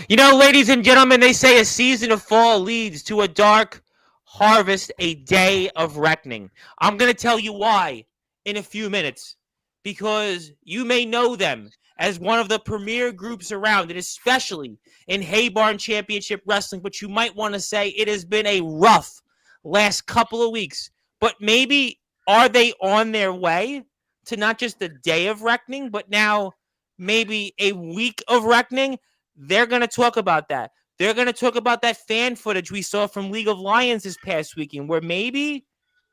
You know, ladies and gentlemen, they say a season of fall leads to a dark harvest, a day of reckoning. I'm going to tell you why in a few minutes. Because you may know them as one of the premier groups around, and especially in Haybarn Championship Wrestling. But you might want to say it has been a rough last couple of weeks. But maybe are they on their way to not just a day of reckoning, but now maybe a week of reckoning? They're going to talk about that. They're going to talk about that fan footage we saw from League of Lions this past weekend, where maybe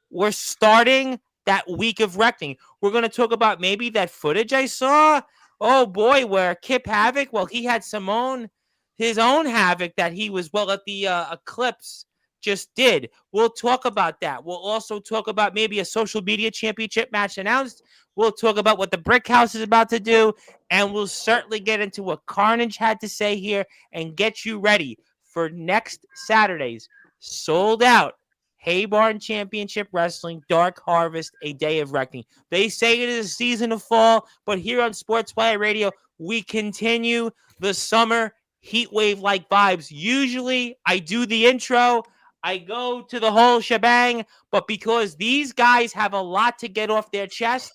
we're starting that week of reckoning. We're going to talk about maybe that footage I saw. Oh boy, where Kip Havoc, well, he had his own havoc that he was, well, at the Eclipse just did. We'll talk about that. We'll also talk about maybe a social media championship match announced. We'll talk about what the Brick House is about to do. And we'll certainly get into what Carnage had to say here and get you ready for next Saturday's sold out Haybarn Championship Wrestling Dark Harvest, a day of reckoning. They say it is a season of fall, but here on Sportswire Radio, we continue the summer heat wave like vibes. Usually, I do the intro, I go to the whole shebang, but because these guys have a lot to get off their chest,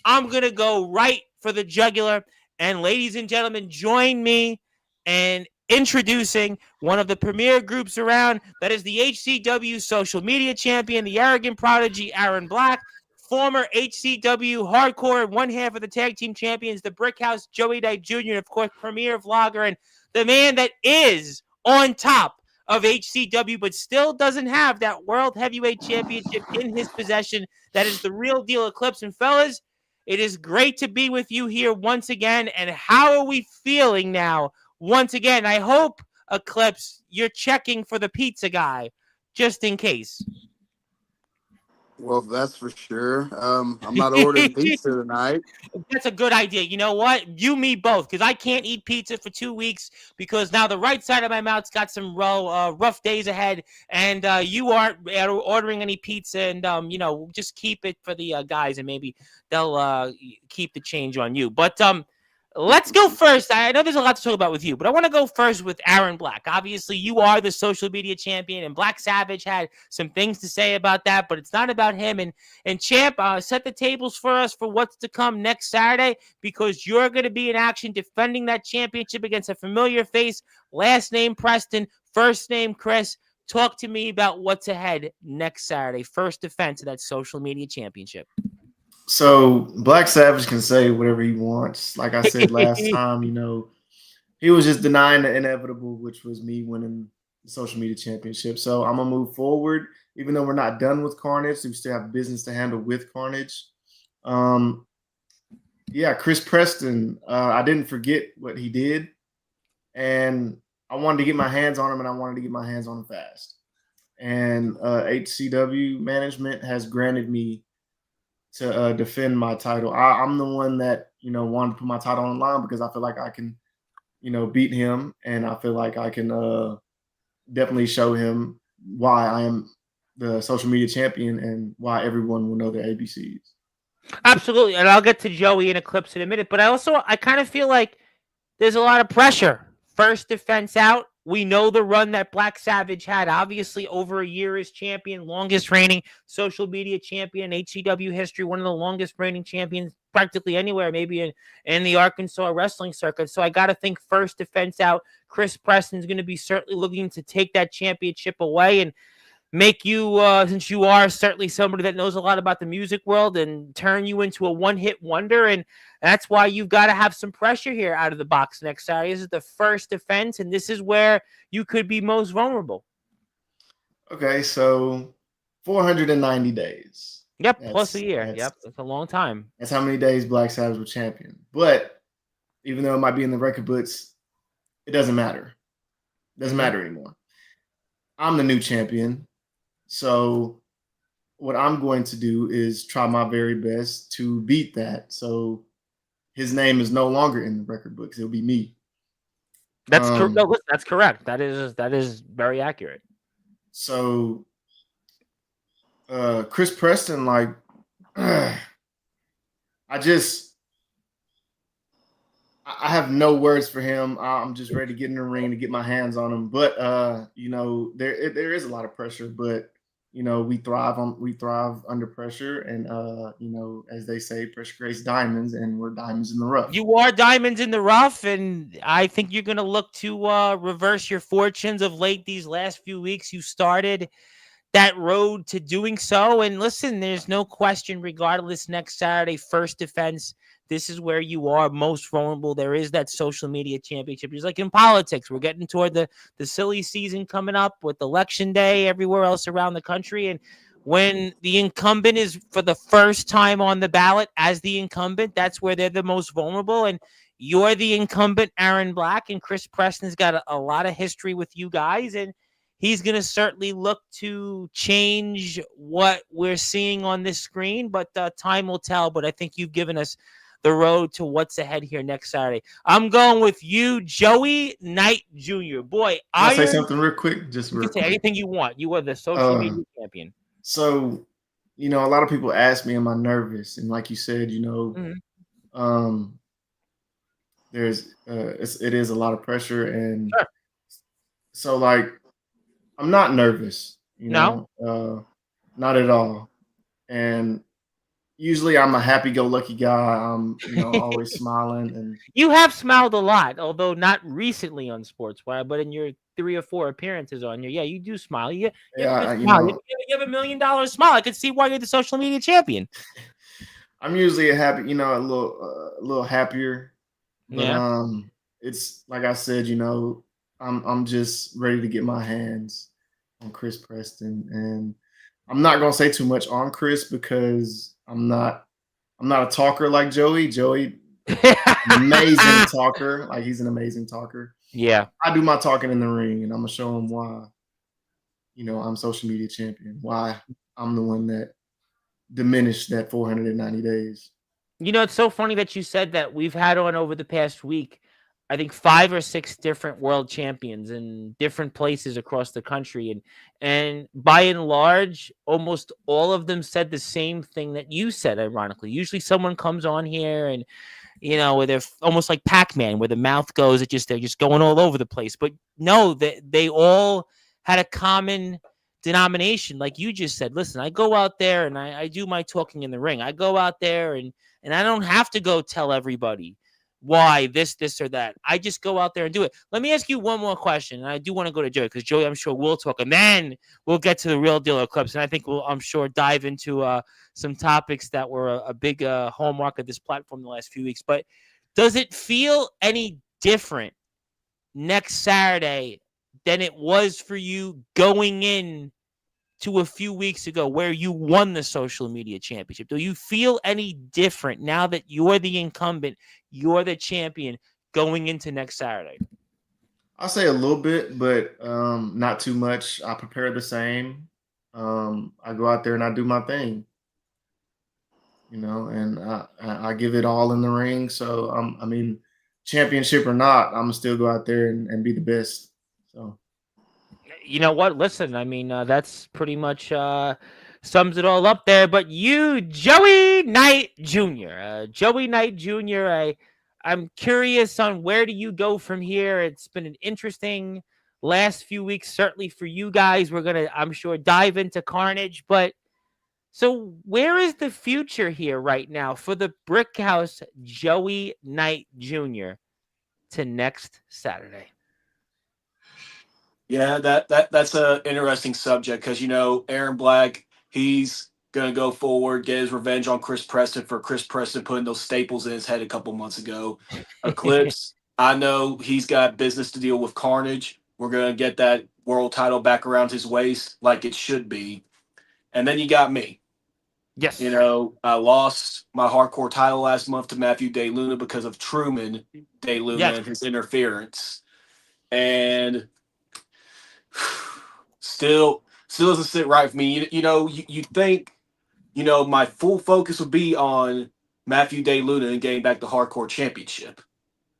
I'm going to go right for the jugular. And ladies and gentlemen, join me in introducing one of the premier groups around. That is the HCW social media champion, the arrogant prodigy, Aaron Black, former HCW hardcore, one half of the tag team champions, the Brick House, Joey Knight Jr., and of course, premier vlogger, and the man that is on top of HCW, but still doesn't have that World Heavyweight Championship in his possession. That is the real deal Eclipse. And fellas, it is great to be with you here once again. And how are we feeling now? Once again, I hope, Eclipse, you're checking for the pizza guy, just in case. Well, that's for sure. I'm not ordering pizza tonight. That's a good idea. You know what? You, me both, because I can't eat pizza for 2 weeks because now the right side of my mouth's got some rough days ahead, and you aren't ordering any pizza, and just keep it for the guys, and maybe they'll keep the change on you. But let's go first. I know there's a lot to talk about with you, but I want to go first with Aaron Black. Obviously, you are the social media champion, and Black Savage had some things to say about that, but it's not about him. And Champ, set the tables for us for what's to come next Saturday, because you're going to be in action defending that championship against a familiar face. Last name Preston, first name Chris. Talk to me about what's ahead next Saturday. First defense of that social media championship. So Black Savage can say whatever he wants. Like I said last time, he was just denying the inevitable, which was me winning the social media championship. So I'm gonna move forward, even though we're not done with Carnage. We still have business to handle with Carnage. Um, yeah, Chris Preston. I didn't forget what he did, and I wanted to get my hands on him, and I wanted to get my hands on him fast. And HCW management has granted me to defend my title. I'm the one that wanted to put my title on the line because I feel like I can, beat him, and I feel like I can definitely show him why I am the social media champion and why everyone will know the ABCs. Absolutely, and I'll get to Joey in Eclipse in a minute. But I kind of feel like there's a lot of pressure. First defense out. We know the run that Black Savage had. Obviously, over a year as champion, longest reigning social media champion, HCW history, one of the longest reigning champions practically anywhere, maybe in the Arkansas wrestling circuit. So I got to think first defense out. Chris Preston's going to be certainly looking to take that championship away and make you, since you are certainly somebody that knows a lot about the music world, and turn you into a one-hit wonder. And that's why you've got to have some pressure here out of the box next Saturday. This is the first defense, and this is where you could be most vulnerable. Okay, so 490 days. Yep, plus That's a year. that's Yep, that's a long time. that's how many days Black Savage was champion. But even though it might be in the record books, it doesn't matter. It doesn't matter anymore. I'm the new champion. So what I'm going to do is try my very best to beat that. So his name is no longer in the record books. It'll be me. That's correct. No, Um, listen, that's correct. That is very accurate. so Chris Preston, like I just I have no words for him. I'm just ready to get in the ring to get my hands on him. But there is a lot of pressure, but we thrive under pressure, and as they say, pressure creates diamonds, and we're diamonds in the rough. You are diamonds in the rough, and I think you're going to look to reverse your fortunes of late. These last few weeks, you started that road to doing so. And listen, there's no question, regardless, next Saturday, first defense, this is where you are most vulnerable. There is that social media championship. Just like in politics, we're getting toward the silly season coming up with election day everywhere else around the country. And when the incumbent is for the first time on the ballot as the incumbent, that's where they're the most vulnerable. And you're the incumbent, Aaron Black, and Chris Preston's got a lot of history with you guys. And he's going to certainly look to change what we're seeing on this screen, but time will tell. But I think you've given us the road to what's ahead here next Saturday. I'm going with you, Joey Knight Jr. Boy, Can I say Iron. something real quick? Just You real can say quick. anything you want. You are the social media champion. So, a lot of people ask me, am I nervous? And like you said, um, it is a lot of pressure, and Sure. so like I'm not nervous, No, not at all. And usually I'm a happy-go-lucky guy. I'm always smiling, and you have smiled a lot, although not recently on Sportswire, but in your 3 or 4 appearances on here, yeah, you do smile. You have a yeah, good smile. You have $1 million smile. I can see why you're the social media champion. I'm usually a happy, a little happier. But Yeah. it's like I said, I'm just ready to get my hands on Chris Preston, and I'm not gonna say too much on Chris because I'm not a talker like Joey. Joey, amazing talker, like he's an amazing talker. Yeah. I do my talking in the ring, and I'm gonna show him why. I'm social media champion. Why I'm the one that diminished that 490 days. It's so funny that you said that. We've had on over the past week, I think 5 or 6 different world champions in different places across the country. And by and large, almost all of them said the same thing that you said, ironically. Usually someone comes on here and where they're almost like Pac-Man, where the mouth goes, they're just going all over the place. But no, they all had a common denomination, like you just said. Listen, I go out there and I do my talking in the ring. I go out there and I don't have to go tell everybody why this, or that. I just go out there and do it. Let me ask you one more question, and I do want to go to Joey because Joey, I'm sure we'll talk, and then we'll get to the real deal eclipse, and I think we'll, I'm sure, dive into some topics that were a big hallmark of this platform the last few weeks. But does it feel any different next Saturday than it was for you going in to a few weeks ago where you won the social media championship? Do you feel any different now that you're the incumbent, you're the champion going into next Saturday? I'll say a little bit, but not too much. I prepare the same. I go out there and I do my thing, and I give it all in the ring. So I mean, championship or not, I'm gonna still go out there and be the best. So You know what? Listen, I mean, that's pretty much sums it all up there. But you, Joey Knight Jr., Joey Knight Jr., I'm curious on where do you go from here? It's been an interesting last few weeks, certainly for you guys. We're going to, I'm sure, dive into Carnage. But so where is the future here right now for the Brickhouse Joey Knight Jr. to next Saturday? Yeah, that's a interesting subject because Aaron Black, he's gonna go forward, get his revenge on Chris Preston for Chris Preston putting those staples in his head a couple months ago. Eclipse, I know he's got business to deal with Carnage. We're gonna get that world title back around his waist like it should be. And then you got me. Yes. I lost my hardcore title last month to Matthew Day Luna because of Truman Day Luna and his interference. And still doesn't sit right with me. You think, my full focus would be on Matthew Day Luna and getting back the hardcore championship.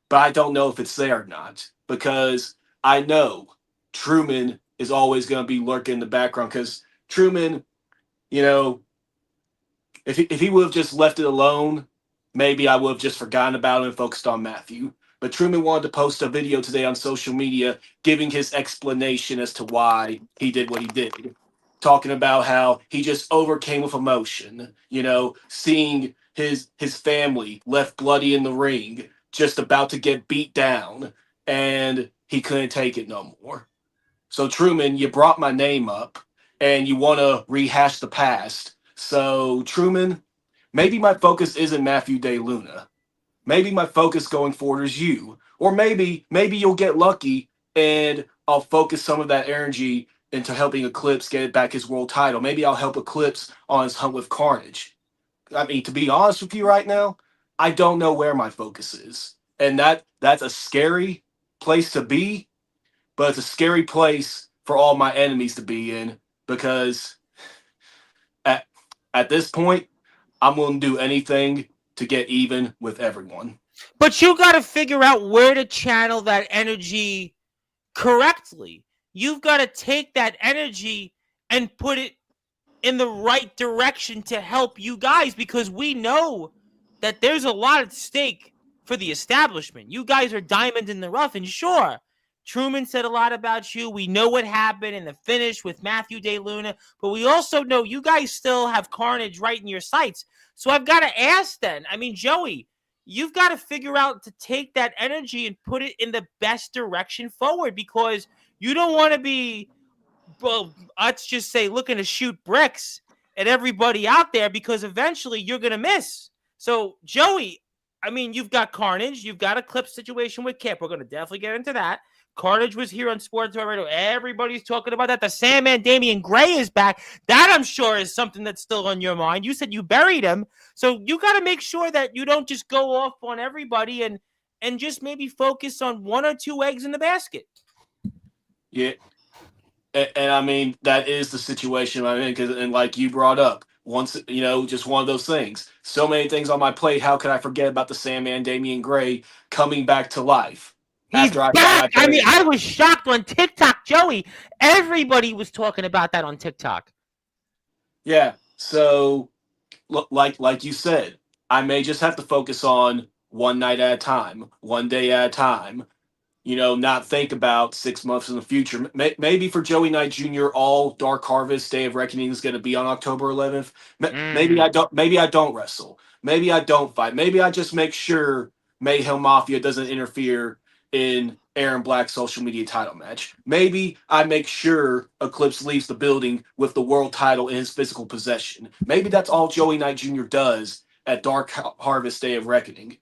But I don't know if it's there or not because I know Truman is always going to be lurking in the background because Truman, if he would have just left it alone maybe I would have just forgotten about him and focused on Matthew. But Truman wanted to post a video today on social media giving his explanation as to why he did what he did. Talking about how he just overcame with emotion, seeing his family left bloody in the ring, just about to get beat down, and he couldn't take it no more. So Truman, you brought my name up and you want to rehash the past. So Truman, maybe my focus isn't Matthew Day Luna. Maybe my focus going forward is you. Or maybe you'll get lucky and I'll focus some of that energy into helping Eclipse get back his world title. Maybe I'll help Eclipse on his hunt with Carnage. I mean, to be honest with you right now, I don't know where my focus is. And that's a scary place to be, but it's a scary place for all my enemies to be in because at this point, I'm willing to do anything to get even with everyone. But you got to figure out where to channel that energy correctly. You've got to take that energy and put it in the right direction to help you guys, because we know that there's a lot at stake for the establishment. You guys are diamond in the rough, and sure, Truman said a lot about you. We know what happened in the finish with Matthew Day Luna, but we also know you guys still have Carnage right in your sights. So I've got to ask then, I mean, Joey, you've got to figure out to take that energy and put it in the best direction forward, because you don't want to be, well, let's just say, looking to shoot bricks at everybody out there, because eventually you're going to miss. So, Joey, I mean, you've got Carnage. You've got a clip situation with Kip. We're going to definitely get into that. Carnage was here on Sportzwire Radio. Everybody's talking about that. The Sandman Damian Gray is back. That, I'm sure, is something that's still on your mind. You said you buried him. So you got to make sure that you don't just go off on everybody and just maybe focus on one or two eggs in the basket. Yeah. And I mean, that is the situation I'm in. And like you brought up, once, just one of those things. So many things on my plate. How could I forget about the Sandman Damian Gray coming back to life? He's After I back. I mean, buried I him? was shocked on TikTok, Joey. Everybody was talking about that on TikTok. Yeah. So, like you said, I may just have to focus on one night at a time, one day at a time. Not think about 6 months in the future. Maybe for Joey Knight Jr., all Dark Harvest Day of Reckoning is going to be on October 11th. Maybe I don't. Maybe I don't wrestle. Maybe I don't fight. Maybe I just make sure Mayhem Mafia doesn't interfere in Aaron Black's social media title match. Maybe I make sure Eclipse leaves the building with the world title in his physical possession. Maybe that's all Joey Knight Jr. does at Dark Harvest Day of Reckoning.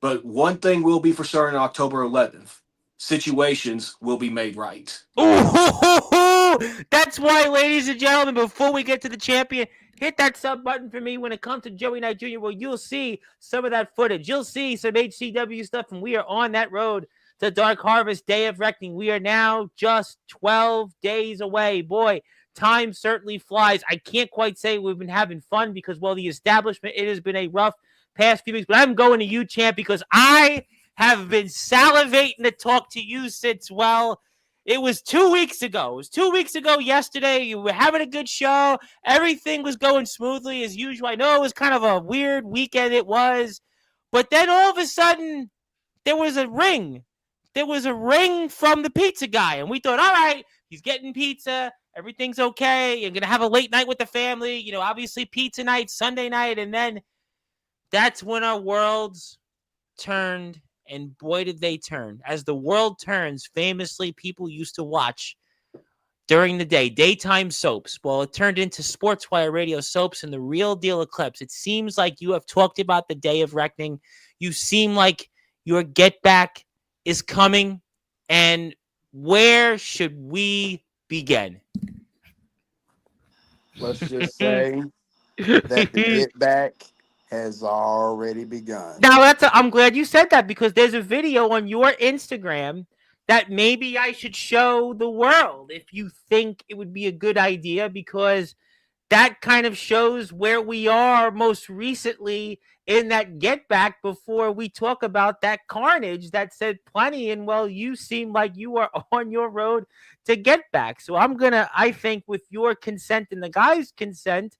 But one thing will be for certain on October 11th. Situations will be made right. Ooh, that's why, ladies and gentlemen, before we get to the champion, hit that sub button for me when it comes to Joey Knight Jr. Well, you'll see some of that footage. You'll see some HCW stuff, and we are on that road to Dark Harvest Day of Reckoning. We are now just 12 days away. Boy, time certainly flies. I can't quite say we've been having fun because, well, the establishment, it has been a rough past few weeks, but I'm going to you, champ, because I have been salivating to talk to you since, well, it was 2 weeks ago. It was 2 weeks ago yesterday. You were having a good show. Everything was going smoothly as usual. I know it was kind of a weird weekend, it was. But then all of a sudden, there was a ring. There was a ring from the pizza guy. And we thought, all right, he's getting pizza. Everything's okay. You're going to have a late night with the family. Obviously pizza night, Sunday night. And then that's when our worlds turned. And boy, did they turn. As the world turns, famously, people used to watch during the day, daytime soaps. Well, it turned into Sportswire radio soaps and the real deal Eclipse. It seems like you have talked about the Day of Reckoning. You seem like your get back is coming. And where should we begin? Let's just say that the get back has already begun. Now, I'm glad you said that, because there's a video on your Instagram that maybe I should show the world if you think it would be a good idea, because that kind of shows where we are most recently in that get back before we talk about that Carnage that said plenty. And, well, you seem like you are on your road to get back. So I'm going to, I think, with your consent and the guys' consent,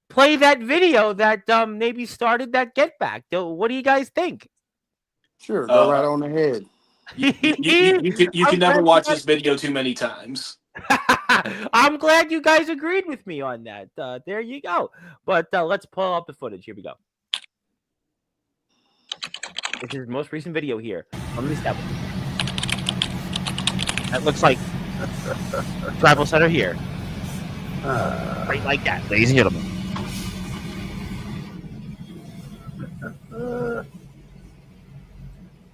play that video that maybe started that get back. What do you guys think? Sure, go right on ahead. You can I'm never glad watch this video too many times. I'm glad you guys agreed with me on that. There you go. But let's pull up the footage. Here we go. This is the most recent video here from the establishment. That looks like Travel Center here. Right like that, ladies and gentlemen.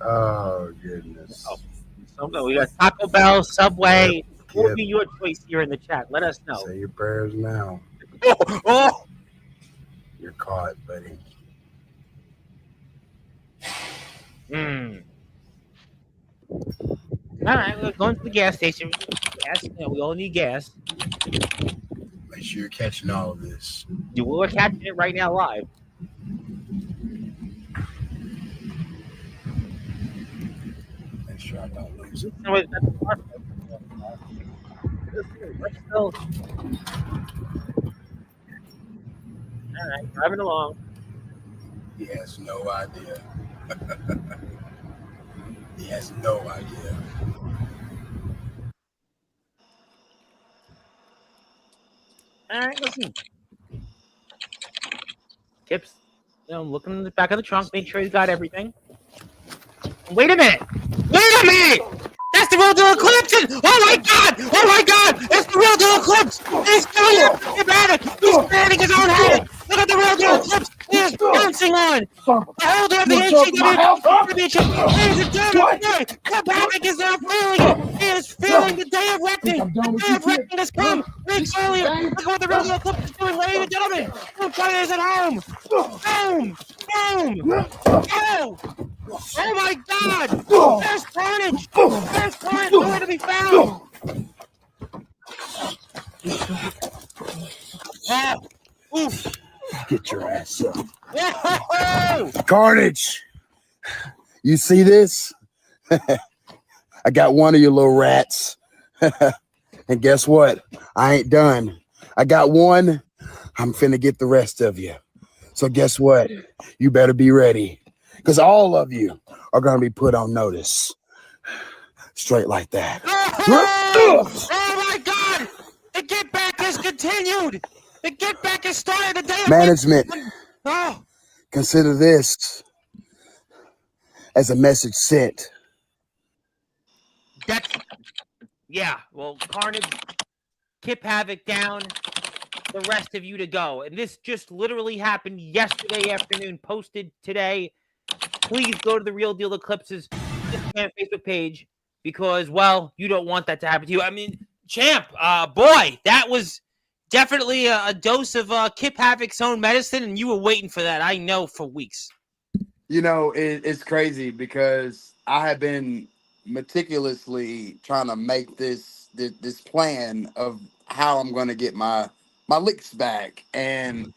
Oh, goodness. So we got Taco Bell, Subway. What would be your choice here in the chat? Let us know. Say your prayers now. Oh! You're caught, buddy. All right, we're going to the gas station. Gas, we all need gas. Make sure you're catching all of this. We're catching it right now live. Make sure I don't lose it. All right, driving along. He has no idea. He has no idea. All right, listen. Kip's, looking in the back of the trunk, make sure he's got everything. Wait a minute! Wait a minute! That's the real deal Eclipse! Oh my god! Oh my god! It's the real deal Eclipse! He's doing it! He's banning his own head! Look at the real deal Eclipse! He is bouncing on! The holder of the HCW Championship! Ladies and gentlemen, Kip Havoc is now feeling it! He is feeling the day of reckoning! The day of reckoning has come! Weeks earlier! Look at what the real deal Eclipse is doing, ladies and gentlemen! Everybody is at home! Boom! Boom! Oh! Oh my god! There's carnage! There's carnage nowhere to be found! Oof! Get your ass up. Whoa! Carnage! You see this? I got one of you little rats. And guess what? I ain't done. I got one. I'm finna get the rest of you. So guess what? You better be ready. Because all of you are going to be put on notice. Straight like that. Oh my god! The get back has continued! The get back has started the day of Management, Oh! consider this as a message sent. That's well, Carnage, Kip Havoc down, the rest of you to go. And this just literally happened yesterday afternoon, posted today. Please go to the Real Deal Eclipse's Instagram, Facebook page because, well, you don't want that to happen to you. I mean, champ, boy, that was definitely a dose of Kip Havoc's own medicine, and you were waiting for that, I know, for weeks. It's crazy because I have been meticulously trying to make this plan of how I'm going to get my licks back, and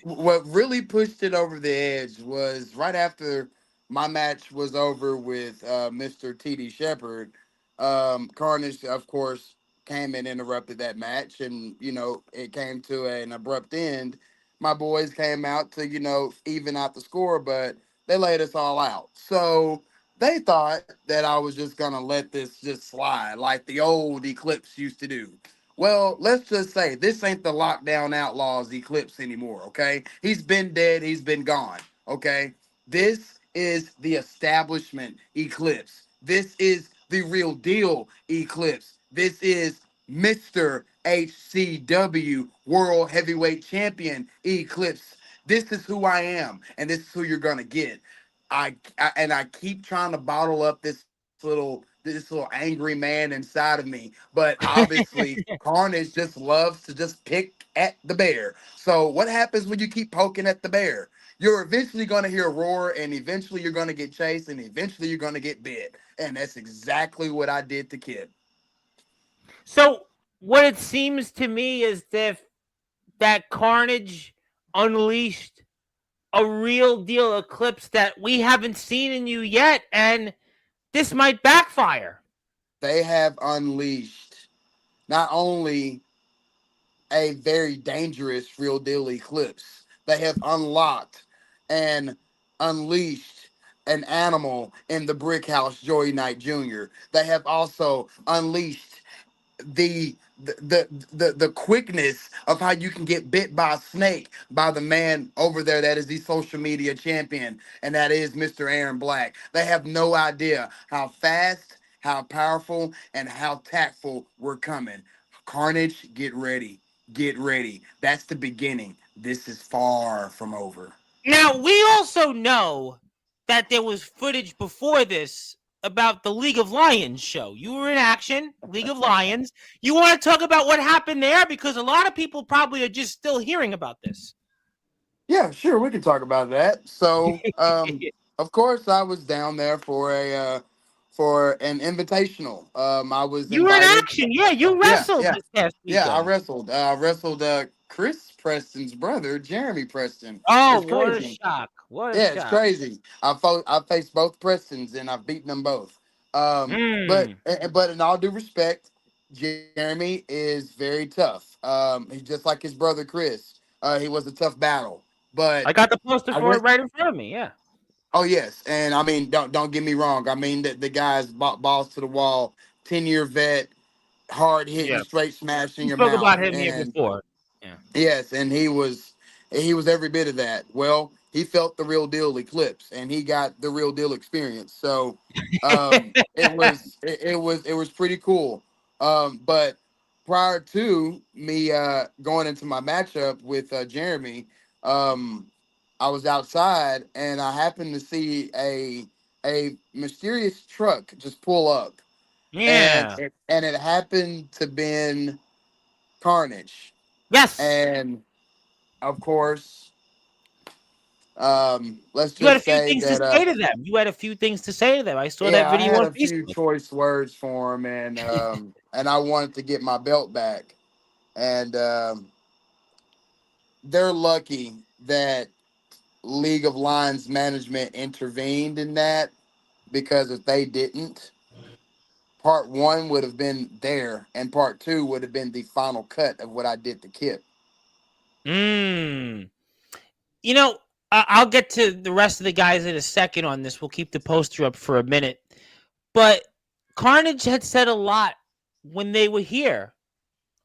what really pushed it over the edge was right after my match was over with Mr. TD Shepherd. Carnage, of course, came and interrupted that match, and it came to an abrupt end. My boys came out to even out the score, but they laid us all out. So they thought that I was just gonna let this just slide like the old Eclipse used to do. Well, let's just say this ain't the Lockdown Outlaws Eclipse anymore, okay? He's been dead, he's been gone, okay? This is the establishment Eclipse. This is the real deal Eclipse. This is Mr. HCW World Heavyweight Champion Eclipse. This is who I am, and this is who you're gonna get. I keep trying to bottle up this little angry man inside of me, but obviously Carnage just loves to just pick at the bear. So what happens when you keep poking at the bear? You're eventually going to hear a roar, and eventually you're going to get chased, and eventually you're going to get bit. And that's exactly what I did to Kid. So what it seems to me is that Carnage unleashed a real deal Eclipse that we haven't seen in you yet, and this might backfire. They have unleashed not only a very dangerous real deal eclipse. They have unlocked and unleashed an animal in the brick house, Joey Knight Jr. They have also unleashed the the quickness of how you can get bit by a snake by the man over there that is the social media champion, and that is Mr. Aaron Black. They have no idea how fast, how powerful, and how tactful we're coming. Carnage, get ready. Get ready. That's the beginning. This is far from over. Now, we also know that there was footage before this about the League of Lions show. You were in action, League of Lions. You want to talk about what happened there? Because a lot of people probably are just still hearing about this. Yeah, sure, we can talk about that. So, of course, I was down there for an invitational. I was You were in invited. action. Yeah, you Yeah, wrestled yeah, this past yeah. I weekend. wrestled. I wrestled Chris Preston's brother, Jeremy Preston. Oh, It's what a crazy. shock. What a Yeah, it's shock. crazy. I faced both Prestons and I've beaten them both. But Mm. but in all due respect, Jeremy is very tough. He's just like his brother Chris. He was a tough battle, but I got the poster I for it went. right in front of me. Yeah. Oh yes, and I mean, don't get me wrong. I mean the guy's balls to the wall, 10-year vet, hard hitting, Yeah. straight smashing We your spoke mouth, about him here and before. Yeah. yes, and he was every bit of that. Well, he felt the real deal eclipse, and he got the real deal experience. So, it was pretty cool. But prior to me going into my matchup with Jeremy, um, I was outside and I happened to see a mysterious truck just pull up, and Yeah. it happened to been Carnage, Yes. and of course, let's You had a just few say things to that say to them. You had a few things to say to them. I saw that yeah, I video had on a few Facebook. choice words for him, and I wanted to get my belt back, and they're lucky that League of Lions management intervened in that, because if they didn't, part one would have been there, and part two would have been the final cut of what I did to Kip. Mm. You know, I'll get to the rest of the guys in a second on this. We'll keep the poster up for a minute. But Carnage had said a lot when they were here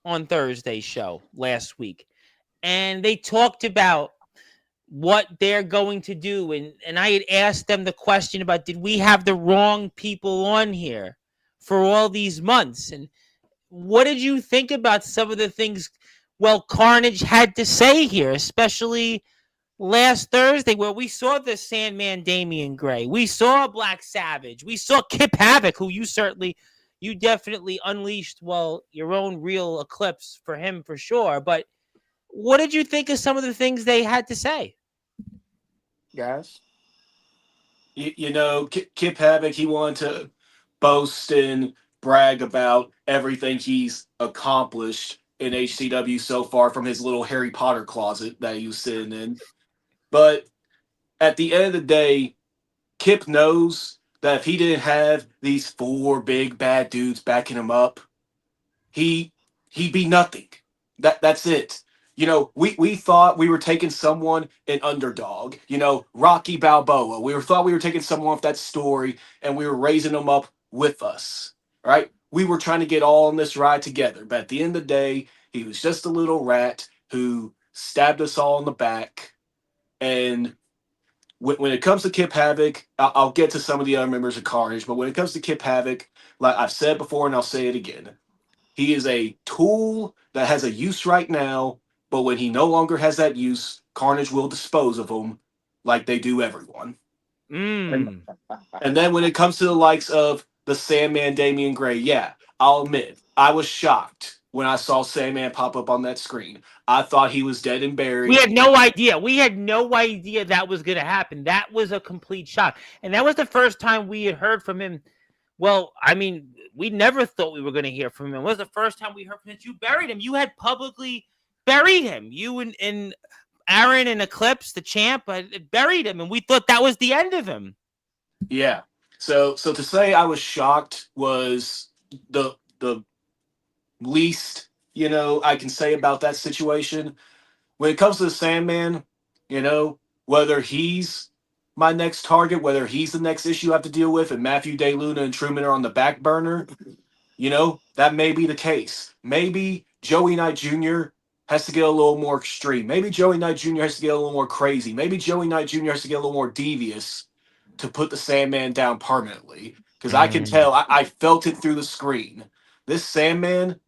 on Thursday's show last week. And they talked about what they're going to do. And I had asked them the question about, did we have the wrong people on here for all these months? And what did you think about some of the things, well, Carnage had to say here, especially last Thursday, where we saw the Sandman Damian Gray, we saw Black Savage, we saw Kip Havoc, who you definitely unleashed, well, your own real eclipse for him for sure. But what did you think of some of the things they had to say? Guys, Kip Havoc, he wanted to boast and brag about everything he's accomplished in HCW so far from his little Harry Potter closet that he was sitting in. But at the end of the day, Kip knows that if he didn't have these four big bad dudes backing him up, he he'd be nothing. That's it. We thought we were taking someone an underdog. Rocky Balboa. Thought we were taking someone with that story, and we were raising them up with us. Right? We were trying to get all on this ride together. But at the end of the day, he was just a little rat who stabbed us all in the back. And when it comes to Kip Havoc, I'll get to some of the other members of Carnage. But when it comes to Kip Havoc, like I've said before, and I'll say it again, he is a tool that has a use right now, but when he no longer has that use, Carnage will dispose of him like they do everyone. And, Mm. and then when it comes to the likes of the Sandman Damian Gray, yeah, I'll admit, I was shocked when I saw Sandman pop up on that screen. I thought he was dead and We buried. had no idea. We had no idea that was going to happen. That was a complete shock. And that was the first time we had heard from him. Well, I mean, we never thought we were going to hear from him. It was the first time we heard from him. You buried him. You had publicly buried him. You and Aaron and Eclipse, the champ, buried him. And we thought that was the end of him. Yeah. So to say I was shocked was the least I can say about that situation, when it comes to the Sandman, whether he's my next target, whether he's the next issue I have to deal with, and Matthew Day Luna and Truman are on the back burner, that may be the case. Maybe Joey Knight Jr. has to get a little more extreme. Maybe Joey Knight Jr. has to get a little more crazy. Maybe Joey Knight Jr. has to get a little more devious to put the Sandman down permanently. Because I can tell, I felt it through the screen. This Sandman,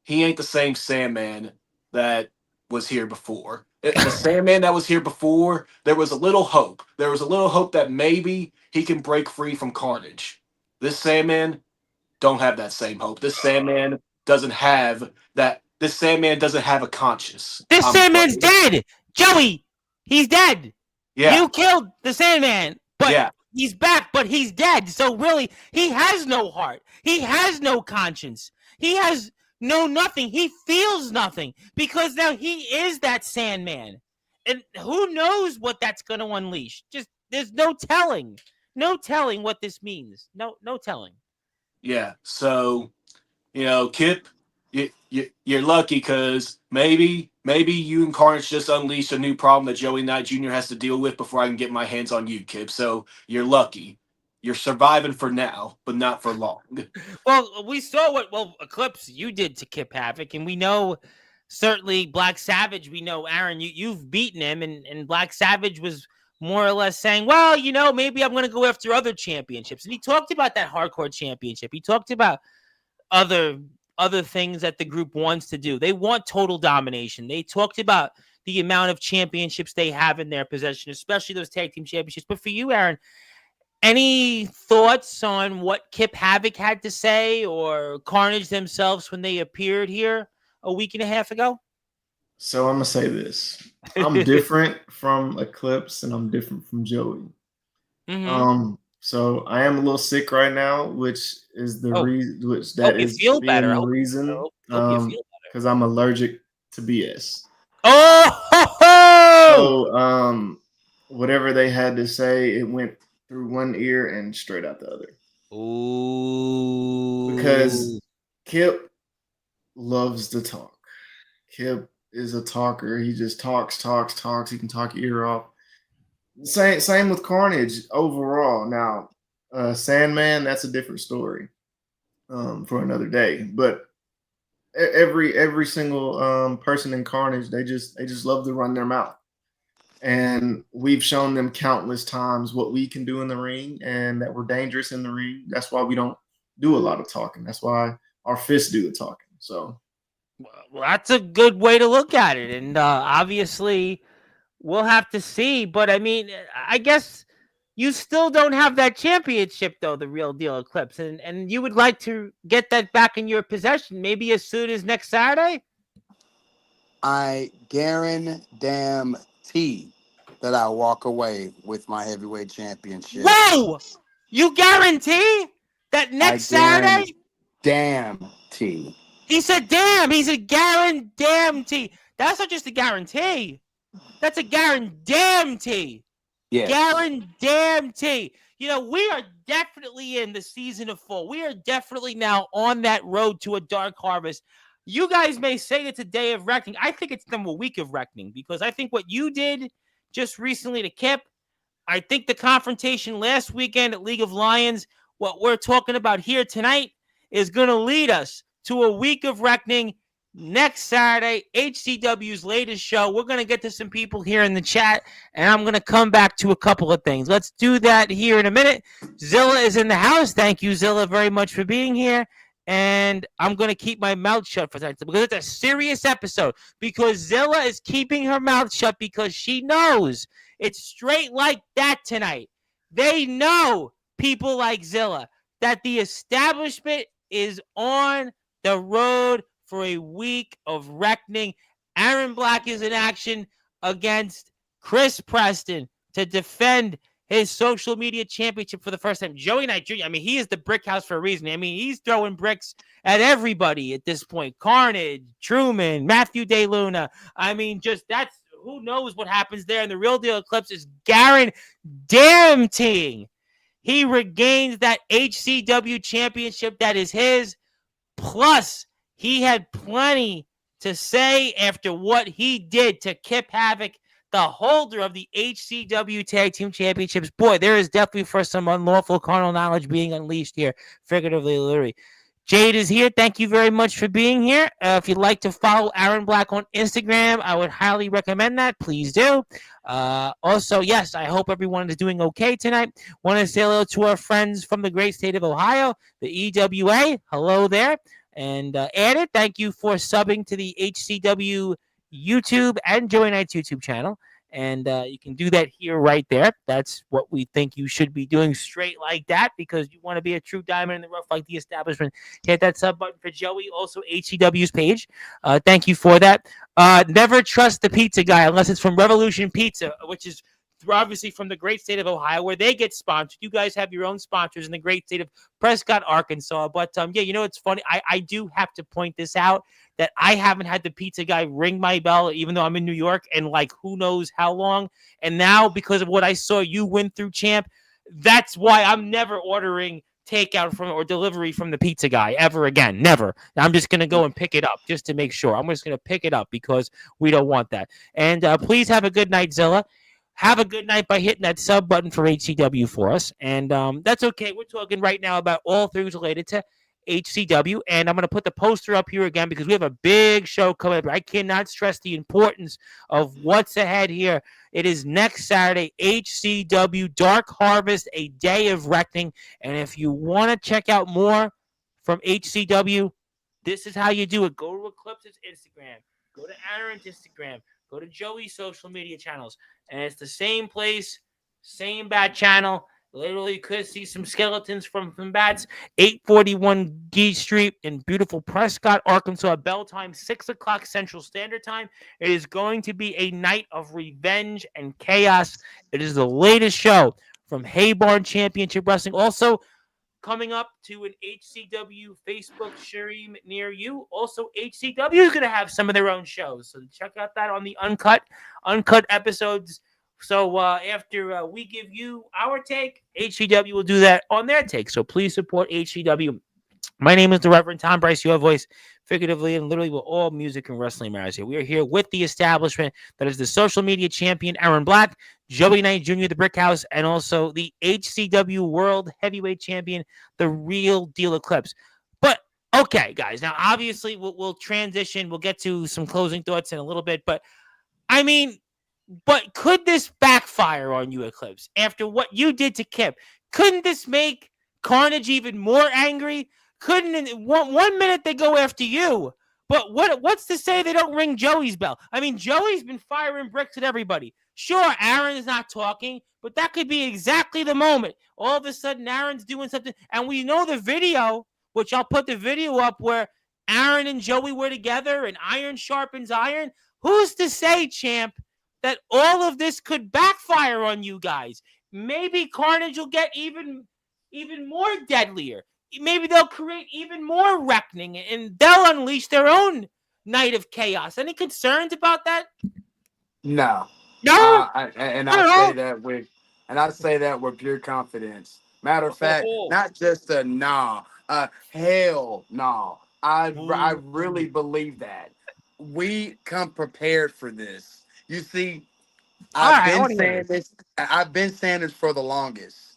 he ain't the same Sandman that was here before. The Sandman that was here before, there was a little hope. There was a little hope that maybe he can break free from Carnage. This Sandman don't have that same hope. This Sandman doesn't have that. This Sandman doesn't have a conscience. This Sandman's dead. Joey, he's dead. Yeah. You killed the Sandman, but Yeah. he's back, but he's dead. So really, he has no heart. He has no conscience. He has no nothing. He feels nothing because now he is that Sandman. And who knows what that's going to unleash? Just there's no telling. No telling what this means. No telling. Yeah. So, Kip, you're lucky because maybe you and Carnage just unleashed a new problem that Joey Knight Jr. has to deal with before I can get my hands on you, Kip. So you're lucky. You're surviving for now, but not for long. Well, we saw what Eclipse you did to Kip Havoc, and we know certainly Black Savage. We know Aaron, you've beaten him, and Black Savage was more or less saying, well, maybe I'm going to go after other championships. And he talked about that hardcore championship. He talked about other things that the group wants to do. They want total domination. They talked about the amount of championships they have in their possession, especially those tag team championships. But for you, Aaron, any thoughts on what Kip Havoc had to say or Carnage themselves when they appeared here a week and a half ago? So I'm going to say this. I'm different from Eclipse and I'm different from Joey. Mm-hmm. So I am a little sick right now, which is the reason, which that is feel being better. the reason, because I'm allergic to BS. So whatever they had to say, it went through one ear and straight out the other. Ooh. Because Kip loves to talk. Kip is a talker. He just talks. He can talk your ear off. Same with Carnage overall. Now, Sandman, that's a different story for another day. But every single person in Carnage, they just love to run their mouth. And we've shown them countless times what we can do in the ring and that we're dangerous in the ring. That's why we don't do a lot of talking. That's why our fists do the talking. So, well, that's a good way to look at it. And obviously, we'll have to see. But I mean, I guess you still don't have that championship, though, the real deal Eclipse. And you would like to get that back in your possession, maybe as soon as next Saturday? I guarantee that I walk away with my heavyweight championship. Whoa! You guarantee that next Saturday? Guarantee. He said, damn. He said, guarantee. That's not just a guarantee. That's a guarantee. Yeah. Guarantee. We are definitely in the season of fall. We are definitely now on that road to a dark harvest. You guys may say it's a day of reckoning. I think it's a week of reckoning because I think what you did just recently to Kip, I think the confrontation last weekend at League of Lions, what we're talking about here tonight is going to lead us to a week of reckoning next Saturday, HCW's latest show. We're going to get to some people here in the chat, and I'm going to come back to a couple of things. Let's do that here in a minute. Zilla is in the house. Thank you, Zilla, very much for being here. And I'm going to keep my mouth shut for tonight because it's a serious episode. Because Zilla is keeping her mouth shut because she knows it's straight like that tonight. They know, people like Zilla, that the establishment is on the road for a week of reckoning. Aaron Black is in action against Chris Preston to defend his social media championship for the first time. Joey Knight Jr., he is the brick house for a reason. He's throwing bricks at everybody at this point. Carnage, Truman, Matthew Day Luna. That's who knows what happens there. And the real deal Eclipse is guaranteeing he regains that HCW championship that is his. Plus, He had plenty to say after what he did to Kip Havoc, the holder of the HCW Tag Team Championships. Boy, there is definitely for some unlawful carnal knowledge being unleashed here, figuratively, literally. Jade is here. Thank you very much for being here. If you'd like to follow Aaron Black on Instagram, I would highly recommend that. Please do. Also, yes, I hope everyone is doing okay tonight. Want to say hello to our friends from the great state of Ohio, the EWA. Hello there. And Anna, thank you for subbing to the HCW YouTube and Joey Knight's YouTube channel. And you can do that here right there. That's what we think you should be doing, straight like that, because you want to be a true diamond in the rough like the establishment. Hit that sub button for Joey, also HCW's page. Thank you for that. Never trust the pizza guy unless it's from Revolution Pizza, which is obviously from the great state of Ohio, where they get sponsored. You guys have your own sponsors in the great state of Prescott, Arkansas. But yeah, you know, it's funny. I do have to point this out, that I haven't had the pizza guy ring my bell, even though I'm in New York, and like who knows how long. And now, because of what I saw you win through, champ, that's why I'm never ordering takeout from or delivery from the pizza guy ever again. Never. I'm just gonna go and pick it up just to make sure. I'm just gonna pick it up because we don't want that. And please have a good night, Zilla. Have a good night by hitting that sub button for HCW for us. And that's okay. We're talking right now about all things related to HCW. And I'm going to put the poster up here again because we have a big show coming up. I cannot stress the importance of what's ahead here. It is next Saturday, HCW Dark Harvest, a day of reckoning. And if you want to check out more from HCW, this is how you do it. Go to Eclipse's Instagram. Go to Aaron's Instagram. Go to Joey's social media channels. And it's the same place, same bat channel. Literally, you could see some skeletons from bats. 841 Gee Street in beautiful Prescott, Arkansas. Bell time, 6 o'clock Central Standard Time. It is going to be a night of revenge and chaos. It is the latest show from Haybarn Championship Wrestling. Also, coming up to an HCW Facebook stream near you. Also, HCW is going to have some of their own shows. So check out that on the uncut episodes. So after we give you our take, HCW will do that on their take. So please support HCW. My name is the Reverend Tom Bryce, your voice, figuratively and literally with all music and wrestling matters here. We are here with the establishment that is the social media champion, Aaron Black, Joey Knight Jr., the Brick House, and also the HCW World Heavyweight Champion, the Real Deal Eclipse. But, okay, guys, now obviously we'll transition. We'll get to some closing thoughts in a little bit. But, I mean, but could this backfire on you, Eclipse? After what you did to Kip, couldn't this make Carnage even more angry? Couldn't one minute they go after you, but what's to say they don't ring Joey's bell? I mean, Joey's been firing bricks at everybody. Sure, Aaron's not talking, but that could be exactly the moment. All of a sudden, Aaron's doing something, and we know the video, which I'll put the video up, where Aaron and Joey were together, and iron sharpens iron. Who's to say, champ, that all of this could backfire on you guys? Maybe Carnage will get even more deadlier. Maybe they'll create even more reckoning, and they'll unleash their own night of chaos. Any concerns about that? No. No. I say that with pure confidence. Matter of fact, not just a nah, hell no. I really believe that. We come prepared for this. You see, I've been saying this for the longest.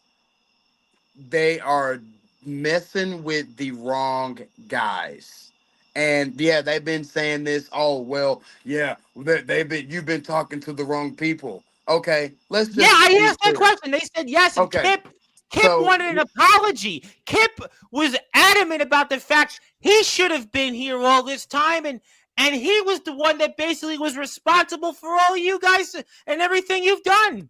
They are messing with the wrong guys. And yeah, they've been saying this. Oh, well, yeah, you've been talking to the wrong people. Okay, let's just I asked that question. They said yes. And okay. Kip wanted an apology. Kip was adamant about the fact he should have been here all this time, and he was the one that basically was responsible for all you guys and everything you've done.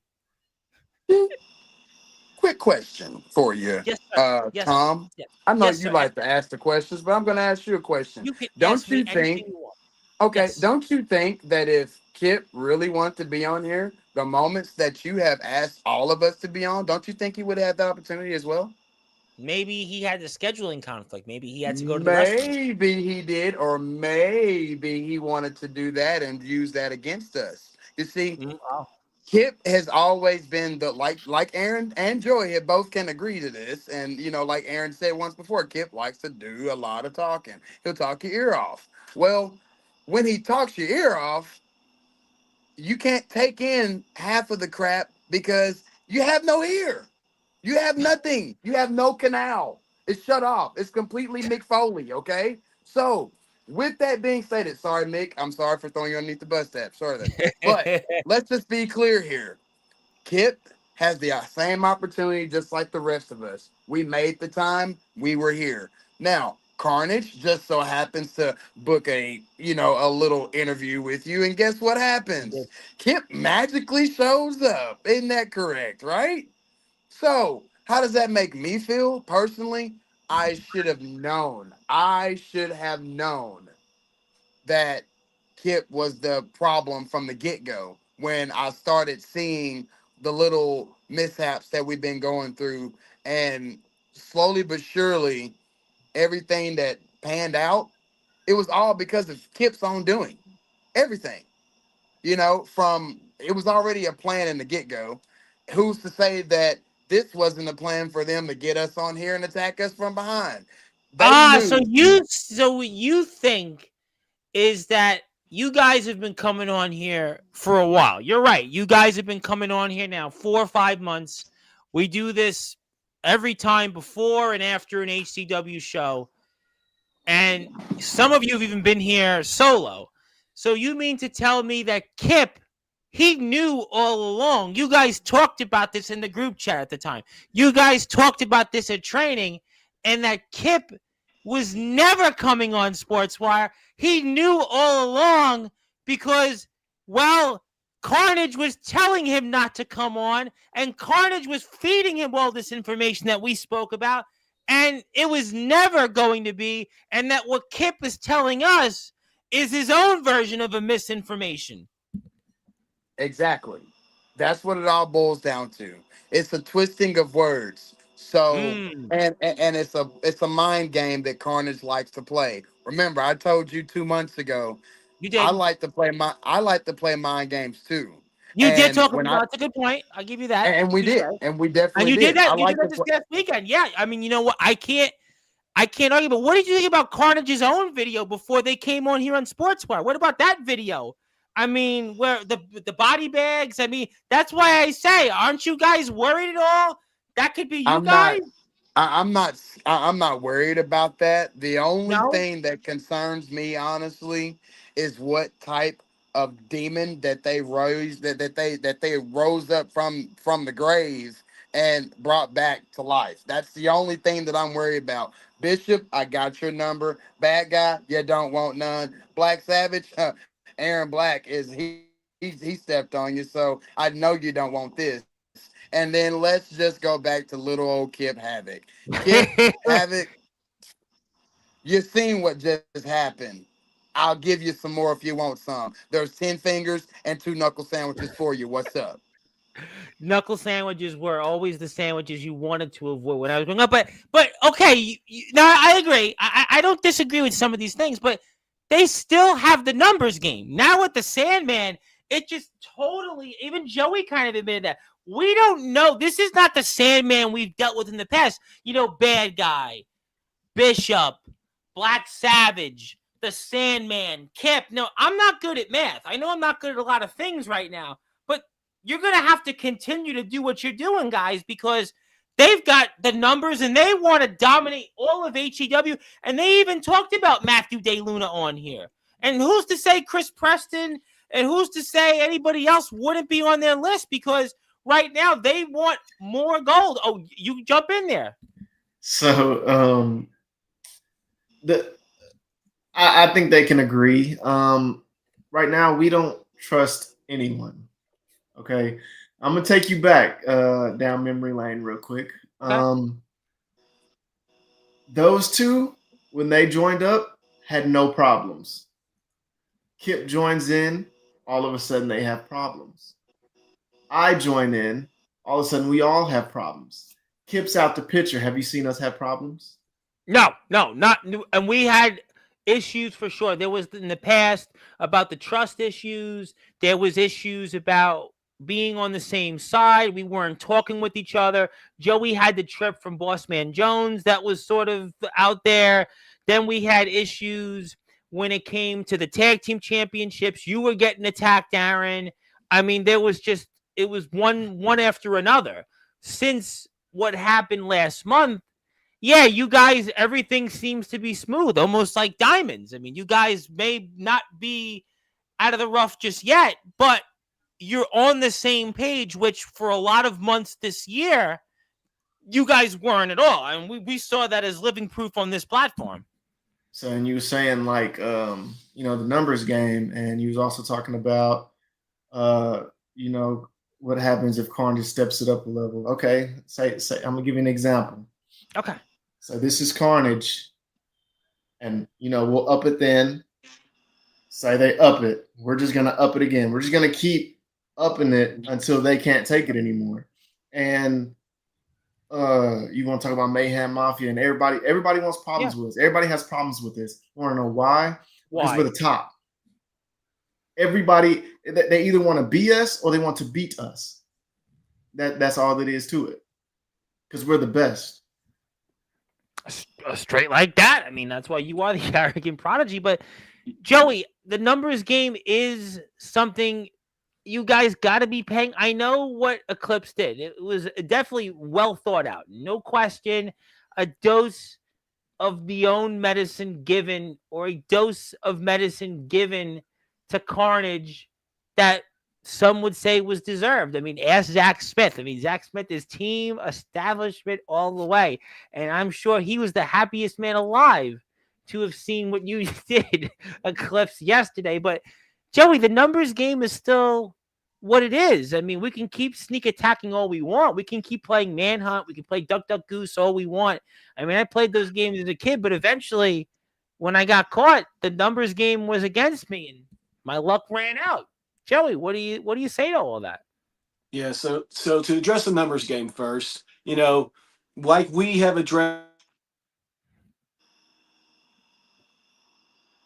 Quick question for you, yes, sir. Tom. Yes. I know you like to ask the questions, but I'm going to ask you a question. Don't you think that if Kip really wanted to be on here, the moments that you have asked all of us to be on, don't you think he would have the opportunity as well? Maybe he had a scheduling conflict. Maybe he had to go to the restaurant. Maybe he did, or maybe he wanted to do that and use that against us. You see, Kip has always been the like Aaron and Joey have both can agree to this. And like Aaron said once before, Kip likes to do a lot of talking. He'll talk your ear off. Well, when he talks your ear off, you can't take in half of the crap because you have no ear. You have nothing. You have no canal. It's shut off. It's completely Mick Foley, okay? So, with that being stated, sorry, Mick. I'm sorry for throwing you underneath the bus tap. Sorry that. But let's just be clear here. Kip has the same opportunity just like the rest of us. We made the time. We were here. Now, Carnage just so happens to book a little interview with you, and guess what happens? Kip magically shows up. Isn't that correct, right? So, how does that make me feel personally? I should have known. I should have known that Kip was the problem from the get go when I started seeing the little mishaps that we've been going through. And slowly but surely, everything that panned out, it was all because of Kip's own doing. Everything, from it was already a plan in the get go. Who's to say that this wasn't a plan for them to get us on here and attack us from behind? They So knew. what you think is that you guys have been coming on here for a while. You're right. You guys have been coming on here now 4 or 5 months. We do this every time before and after an HCW show. And some of you have even been here solo. So you mean to tell me that Kip, he knew all along? You guys talked about this in the group chat at the time. You guys talked about this at training, and that Kip was never coming on Sportswire. He knew all along because, well, Carnage was telling him not to come on, and Carnage was feeding him all this information that we spoke about, and it was never going to be, and that what Kip is telling us is his own version of a misinformation. Exactly. That's what it all boils down to. It's a twisting of words. So Mm, and it's a mind game that Carnage likes to play. Remember, I told you 2 months ago, you I did. like to play I like to play mind games too. You did And talk when about. That's a good point. I'll give you that. and we Touche. did, and we And definitely you did did. I that. You did like that to this play. past weekend. Yeah. I mean, you know what? I can't argue. But what did you think about Carnage's own video before they came on here on Sportswire? What about that video? I mean, where the body bags. I mean, that's why I say, aren't you guys worried at all? That could be you I'm guys. not. I'm not worried about that. The only No. thing that concerns me, honestly, is what type of demon that they rose that they rose up from the graves and brought back to life. That's the only thing that I'm worried about. Bishop, I got your number. Bad guy, you don't want none. Black Savage, Aaron Black he stepped on you, so I know you don't want this. And then let's just go back to little old Kip Havoc. Kip Havoc, you seen what just happened. I'll give you some more if you want some. There's 10 fingers and two knuckle sandwiches for you. What's up? Knuckle sandwiches were always the sandwiches you wanted to avoid when I was growing up. But okay, no, I agree. I don't disagree with some of these things, but they still have the numbers game. Now with the Sandman, it just totally, even Joey kind of admitted that. We don't know. This is not the Sandman we've dealt with in the past. Bad guy, Bishop, Black Savage, the Sandman, Kip. No, I'm not good at math. I know I'm not good at a lot of things right now, but you're going to have to continue to do what you're doing, guys, because they've got the numbers and they want to dominate all of HEW. And they even talked about Matthew DeLuna on here. And who's to say Chris Preston and who's to say anybody else wouldn't be on their list, because right now they want more gold. Oh, you jump in there. So the I think they can agree. Right now we don't trust anyone. Okay. I'm gonna take you back down memory lane real quick. Okay. Those two, when they joined up, had no problems. Kip joins in, all of a sudden they have problems. I join in, all of a sudden we all have problems. Kip's out the picture. Have you seen us have problems? No, not. And we had issues for sure. There was in the past about the trust issues. There was issues about being on the same side. We weren't talking with each other. Joey had the trip from Bossman Jones that was sort of out there. Then we had issues when it came to the tag team championships. You were getting attacked, Aaron. I mean, there was just it was one after another. Since what happened last month, yeah, you guys, everything seems to be smooth, almost like diamonds. I mean, you guys may not be out of the rough just yet, but you're on the same page, which for a lot of months this year, you guys weren't at all. And we saw that as living proof on this platform. So, and you were saying like, the numbers game, and you was also talking about, you know, what happens if Carnage steps it up a level. Okay, say I'm gonna give you an example. Okay. So this is Carnage, and we'll up it then. Say they up it, we're just gonna up it again. We're just gonna keep upping it until they can't take it anymore. And you want to talk about Mayhem Mafia, and everybody wants problems with us. Everybody has problems with this. You want to know why? Because we're the top. Everybody, they either want to be us or they want to beat us. That's all that is to it. Because we're the best. Straight like that. I mean, that's why you are the arrogant prodigy. But Joey, the numbers game is something you guys got to be paying. I know what Eclipse did. It was definitely well thought out. No question. A dose of the own medicine given, or a dose of medicine given to Carnage that some would say was deserved. I mean, ask Zach Smith. I mean, Zach Smith is team establishment all the way. And I'm sure he was the happiest man alive to have seen what you did, Eclipse, yesterday. But Joey, the numbers game is still what it is. I mean, we can keep sneak attacking all we want. We can keep playing Manhunt. We can play Duck Duck Goose all we want. I mean, I played those games as a kid, but eventually when I got caught, the numbers game was against me and my luck ran out. Joey, what do you say to all that? Yeah, so to address the numbers game first, like we have addressed.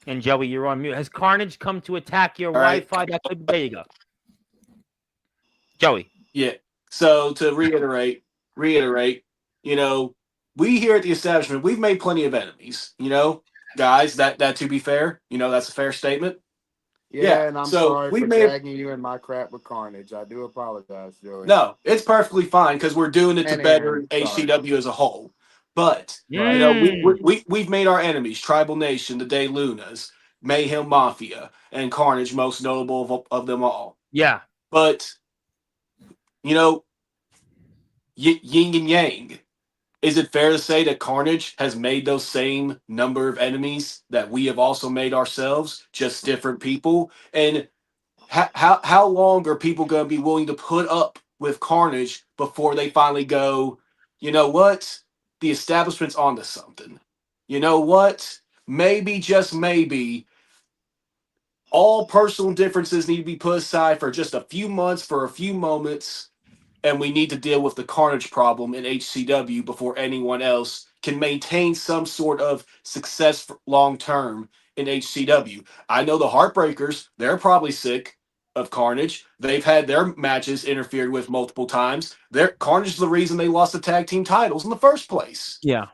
And Joey, you're on mute. Has Carnage come to attack your right. Wi-Fi? There you go. Joey. Yeah. So to reiterate, we here at the establishment, we've made plenty of enemies, guys, that to be fair, that's a fair statement. Yeah, and I'm sorry for dragging you in my crap with Carnage. I do apologize, Joey. No, it's perfectly fine because we're doing it to better HCW as a whole. But we've made our enemies: Tribal Nation, the Day Lunas, Mayhem Mafia, and Carnage, most notable of them all. Yeah. But yin and yang. Is it fair to say that Carnage has made those same number of enemies that we have also made ourselves, just different people? And how long are people going to be willing to put up with Carnage before they finally go, you know what? The establishment's onto something. You know what? Maybe, just maybe, all personal differences need to be put aside for just a few months, for a few moments, and we need to deal with the Carnage problem in HCW before anyone else can maintain some sort of success long term in HCW. I know the Heartbreakers, they're probably sick of Carnage. They've had their matches interfered with multiple times. Carnage is the reason they lost the tag team titles in the first place. Yeah.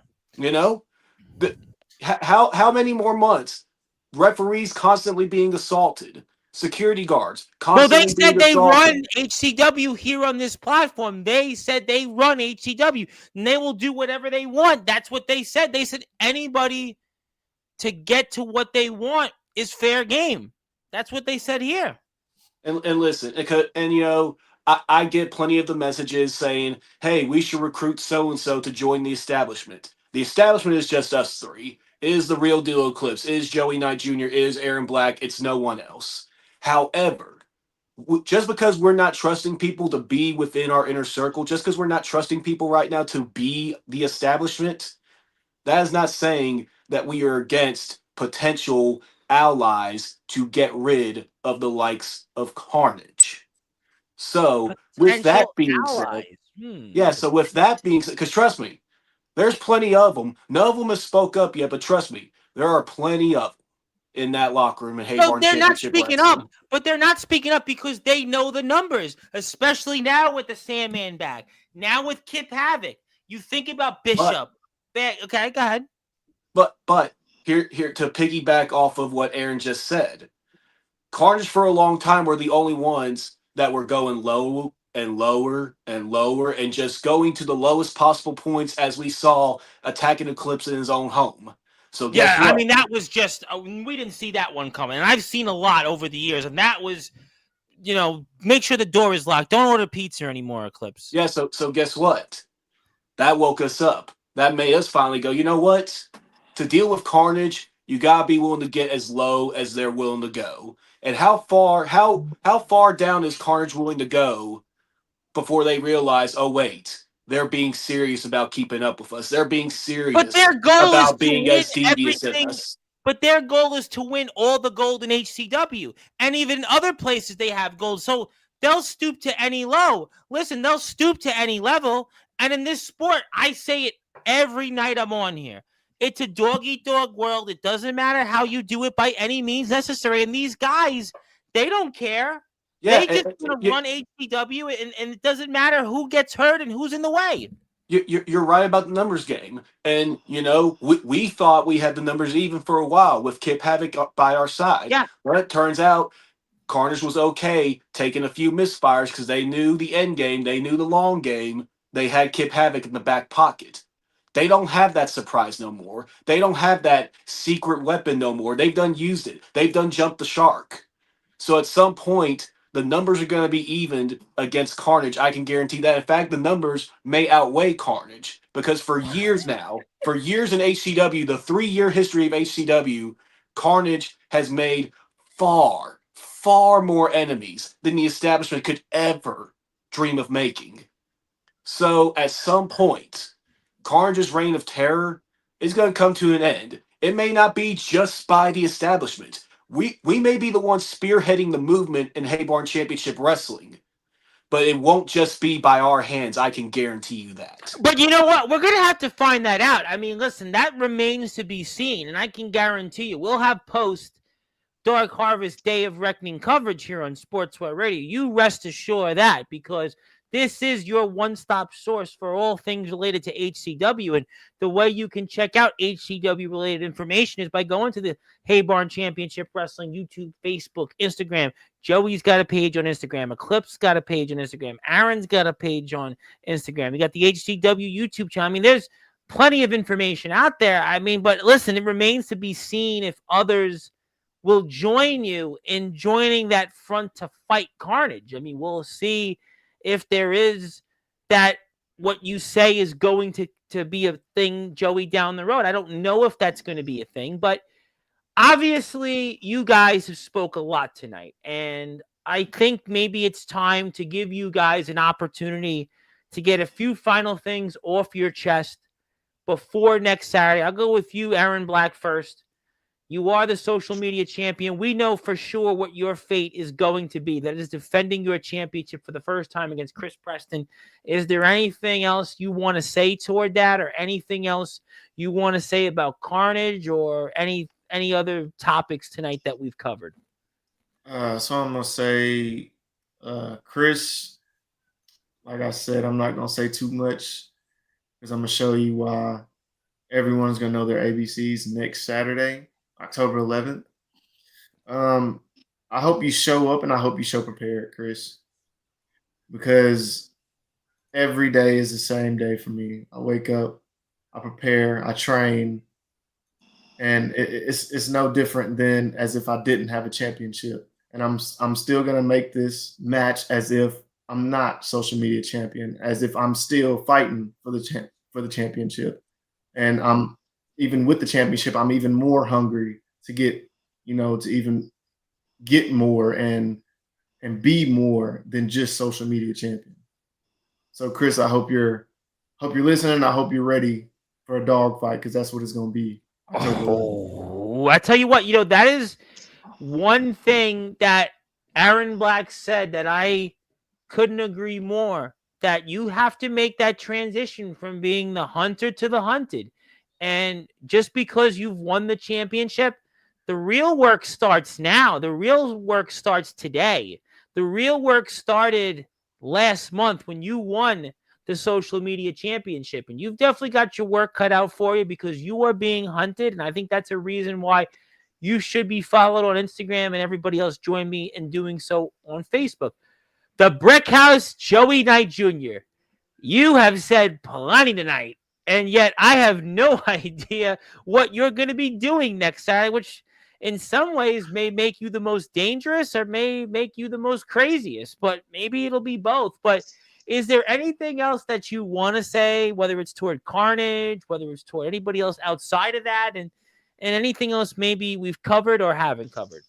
How many more months? Referees constantly being assaulted. Security guards. Well, they said they run HCW here on this platform. They said they run HCW, and they will do whatever they want. That's what they said. They said anybody to get to what they want is fair game. That's what they said here. And listen, and I get plenty of the messages saying, hey, we should recruit so-and-so to join the establishment. The establishment is just us three. It is the real deal Eclipse. It is Joey Knight Jr. It is Aaron Black. It's no one else. However, just because we're not trusting people to be within our inner circle, just because we're not trusting people right now to be the establishment, that is not saying that we are against potential allies to get rid of the likes of Carnage. So with that being said, so with that being said, because trust me, there's plenty of them. None of them have spoke up yet, but trust me, there are plenty of them. in that locker room in No, Haybarn they're not Championship speaking Wrestling. up, but they're not speaking up because they know the numbers, especially now with the Sandman back. Now with Kip Havoc. You think about Bishop. Okay, go ahead. But here to piggyback off of what Aaron just said, Carnage for a long time were the only ones that were going low and lower and lower and just going to the lowest possible points as we saw attacking Eclipse in his own home. So guess Yeah, what? I mean, that was just, we didn't see that one coming. And I've seen a lot over the years, and that was, make sure the door is locked. Don't order pizza anymore, Eclipse. Yeah, so guess what? That woke us up. That made us finally go, you know what? To deal with Carnage, you gotta be willing to get as low as they're willing to go. And how far down is Carnage willing to go before they realize, oh wait, they're being serious about keeping up with us. They're being But serious their goal is about to being win as devious as everything. us. But their goal is to win all the gold in HCW. And even other places they have gold. So they'll stoop to any low. Listen, they'll stoop to any level. And in this sport, I say it every night I'm on here. It's a dog-eat-dog world. It doesn't matter how you do it by any means necessary. And these guys, they don't care. Yeah, They just want to run HCW, and it doesn't matter who gets hurt and who's in the way. You're right about the numbers game. And, we thought we had the numbers even for a while with Kip Havoc by our side. Yeah. But it turns out Carnage was okay taking a few misfires because they knew the end game. They knew the long game. They had Kip Havoc in the back pocket. They don't have that surprise no more. They don't have that secret weapon no more. They've done used it. They've done jumped the shark. So at some point, the numbers are going to be evened against Carnage. I can guarantee that. In fact, the numbers may outweigh Carnage because for years now, for years in HCW, the 3-year history of HCW, Carnage has made far, far more enemies than the establishment could ever dream of making. So at some point, Carnage's reign of terror is going to come to an end. It may not be just by the establishment. We may be the ones spearheading the movement in Haybarn Championship Wrestling, but it won't just be by our hands. I can guarantee you that. But you know what? We're going to have to find that out. I mean, listen, that remains to be seen, and I can guarantee you we'll have post Dark Harvest Day of Reckoning coverage here on Sportswire Radio. You rest assured of that, because this is your one-stop source for all things related to HCW. And the way you can check out HCW-related information is by going to the Haybarn Championship Wrestling YouTube, Facebook, Instagram. Joey's got a page on Instagram. Eclipse got a page on Instagram. Aaron's got a page on Instagram. You got the HCW YouTube channel. I mean, there's plenty of information out there. I mean, but listen, it remains to be seen if others will join you in joining that front to fight Carnage. I mean, we'll see if there is that, what you say is going to be a thing, Joey, down the road. I don't know if that's going to be a thing, but obviously you guys have spoke a lot tonight, and I think maybe it's time to give you guys an opportunity to get a few final things off your chest before next Saturday. I'll go with you, Aaron Black, first. You are the social media champion. We know for sure what your fate is going to be. That is defending your championship for the first time against Chris Preston. Is there anything else you want to say toward that, or anything else you want to say about Carnage, or any other topics tonight that we've covered? So I'm going to say, Chris, like I said, I'm not going to say too much because I'm going to show you why everyone's going to know their ABCs next Saturday, October 11th. I hope you show up and I hope you show prepared, Chris, because every day is the same day for me. I wake up, I prepare, I train, and it's no different than as if I didn't have a championship. And I'm still gonna make this match as if I'm not social media champion, as if I'm still fighting for the championship. And I'm even with the championship, I'm even more hungry to get, to even get more and be more than just social media champion. So Chris, I hope you're listening. I hope you're ready for a dog fight, because that's what it's gonna be. Oh, I tell you what, that is one thing that Aaron Black said that I couldn't agree more, that you have to make that transition from being the hunter to the hunted. And just because you've won the championship The real work starts now. The real work starts today. The real work started last month when you won the social media championship. And you've definitely got your work cut out for you because you are being hunted. And I think that's a reason why you should be followed on Instagram, and everybody else join me in doing so on Facebook. The Brick House, Joey Knight Jr. You have said plenty tonight, and yet I have no idea what you're going to be doing next Saturday, which in some ways may make you the most dangerous or may make you the most craziest, but maybe it'll be both. But is there anything else that you want to say, whether it's toward Carnage, whether it's toward anybody else outside of that, and anything else maybe we've covered or haven't covered?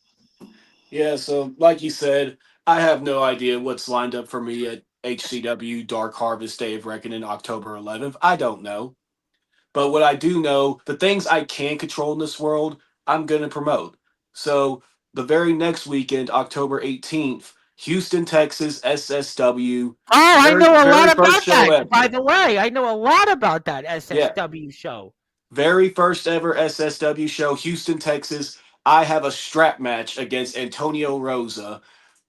Yeah, so like you said, I have no idea what's lined up for me at HCW Dark Harvest Day of Reckoning October 11th. I don't know. But what I do know, the things I can control in this world, I'm going to promote. So the very next weekend, October 18th, Houston, Texas, SSW, Oh, I very, know a very lot first about show that. By ever. the way, I know a lot about that Yeah, SSW show. very first ever SSW show, Houston, Texas. I have a strap match against Antonio Rosa.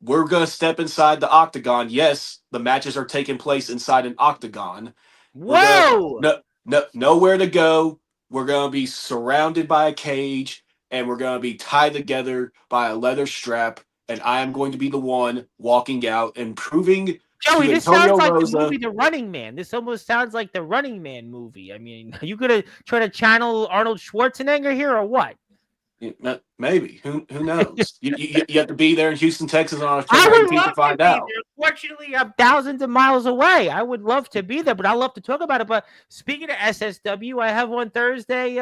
We're going to step inside the octagon. Yes, the matches are taking place inside an octagon. We're going to Whoa! nowhere to go. We're going to be surrounded by a cage and we're going to be tied together by a leather strap. And I am going to be the one walking out and proving Joey, to this sounds Antonio like the Rosa. movie The Running Man. This almost sounds like the Running Man movie. I mean, are you gonna try to channel Arnold Schwarzenegger here or what? Maybe. Who knows? You have to be there in Houston, Texas on I October would 18th to love to find be out. there. Fortunately, I'm thousands of miles away. I would love to be there, but I love to talk about it. But speaking of SSW, I have on Thursday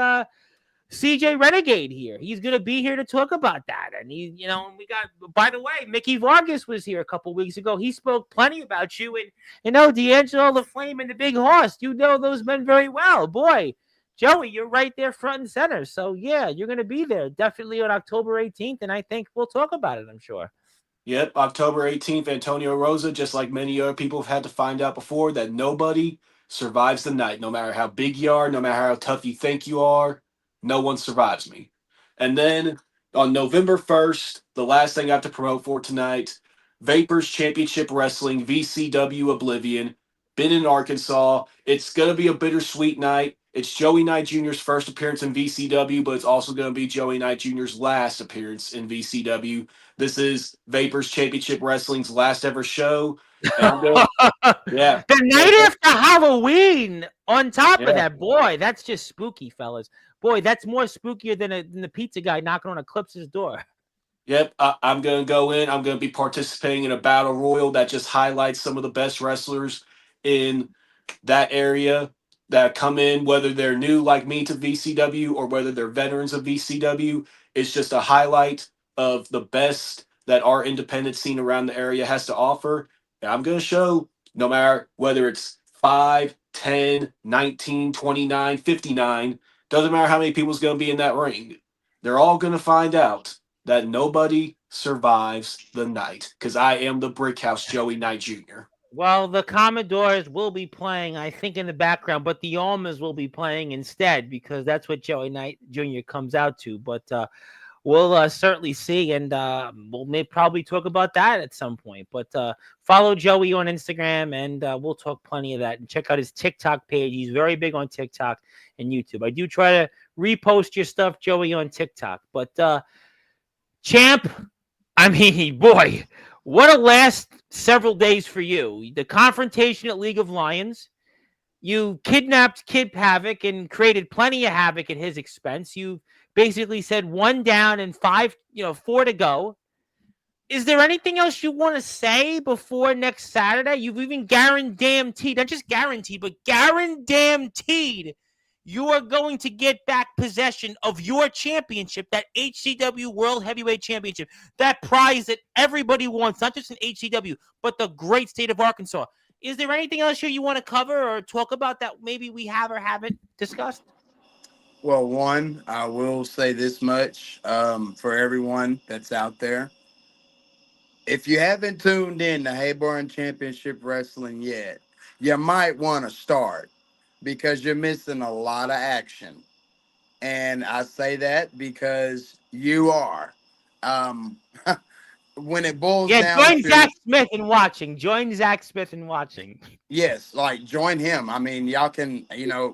CJ Renegade here. He's going to be here to talk about that. And we got, by the way, Mickey Vargas was here a couple weeks ago. He spoke plenty about you and D'Angelo the Flame and the Big Horse. You know those men very well. Boy, Joey, you're right there front and center. So, yeah, you're going to be there definitely on October 18th. And I think we'll talk about it, I'm sure. Yep, October 18th, Antonio Rosa, just like many other people have had to find out before, that nobody survives the night. No matter how big you are, no matter how tough you think you are, no one survives me. And then on November 1st, the last thing I have to promote for tonight, Vapors Championship Wrestling, VCW Oblivion, been in Arkansas. It's going to be a bittersweet night. It's Joey Knight Jr.'s first appearance in VCW, but it's also going to be Joey Knight Jr.'s last appearance in VCW. This is Vapors Championship Wrestling's last ever show. And I'm going, yeah. The night after Halloween, on top of Yeah. that, boy, that's just spooky, fellas. Boy, that's more spookier than the pizza guy knocking on Eclipse's door. Yep, I'm going to go in. I'm going to be participating in a battle royal that just highlights some of the best wrestlers in that area that come in, whether they're new like me to VCW or whether they're veterans of VCW. It's just a highlight of the best that our independent scene around the area has to offer. And I'm going to show no matter whether it's 5, 10, 19, 29, 59, doesn't matter how many people's going to be in that ring. They're all going to find out that nobody survives the night because I am the Brick House Joey Knight Jr. Well, the Commodores will be playing, I think, in the background, but the Almas will be playing instead because that's what Joey Knight Jr. comes out to. But we'll certainly see, and we'll probably talk about that at some point. But follow Joey on Instagram, and we'll talk plenty of that. And check out his TikTok page. He's very big on TikTok and YouTube. I do try to repost your stuff, Joey, on TikTok. But Champ, I mean, boy, what a last several days for you. The confrontation at League of Lions. You kidnapped Kid Havoc and created plenty of havoc at his expense. You basically said 1 down and 4 to go. Is there anything else you want to say before next Saturday? You've even guaranteed, not just guaranteed, but guaranteed you are going to get back possession of your championship, that HCW World Heavyweight Championship, that prize that everybody wants, not just in HCW, but the great state of Arkansas. Is there anything else here you want to cover or talk about that maybe we have or haven't discussed? Well, one, I will say this much for everyone that's out there. If you haven't tuned in to Hayborn Championship Wrestling yet, you might want to start because you're missing a lot of action. And I say that because You are. Um, when it boils Yeah, down join to Zach Smith in watching. Join Zach Smith in watching. yes, like join him. I mean, y'all can,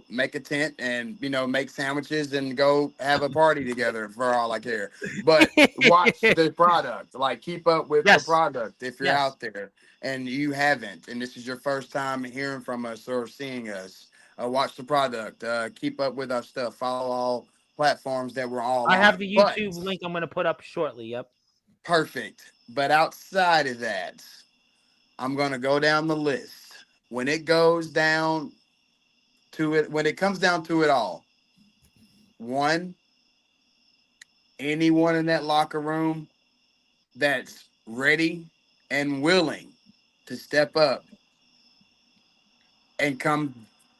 make a tent and, make sandwiches and go have a party together for all I care. But watch the product, like keep up with the Yes. product if you're Yes. out there and you haven't, and this is your first time hearing from us or seeing us. Watch the product, keep up with our stuff, follow all platforms that we're all I have on. the But YouTube link I'm going to put up shortly. Yep. perfect. But outside of that, I'm gonna go down the list. When it goes down to it, when it comes down to it all, one, anyone in that locker room that's ready and willing to step up and come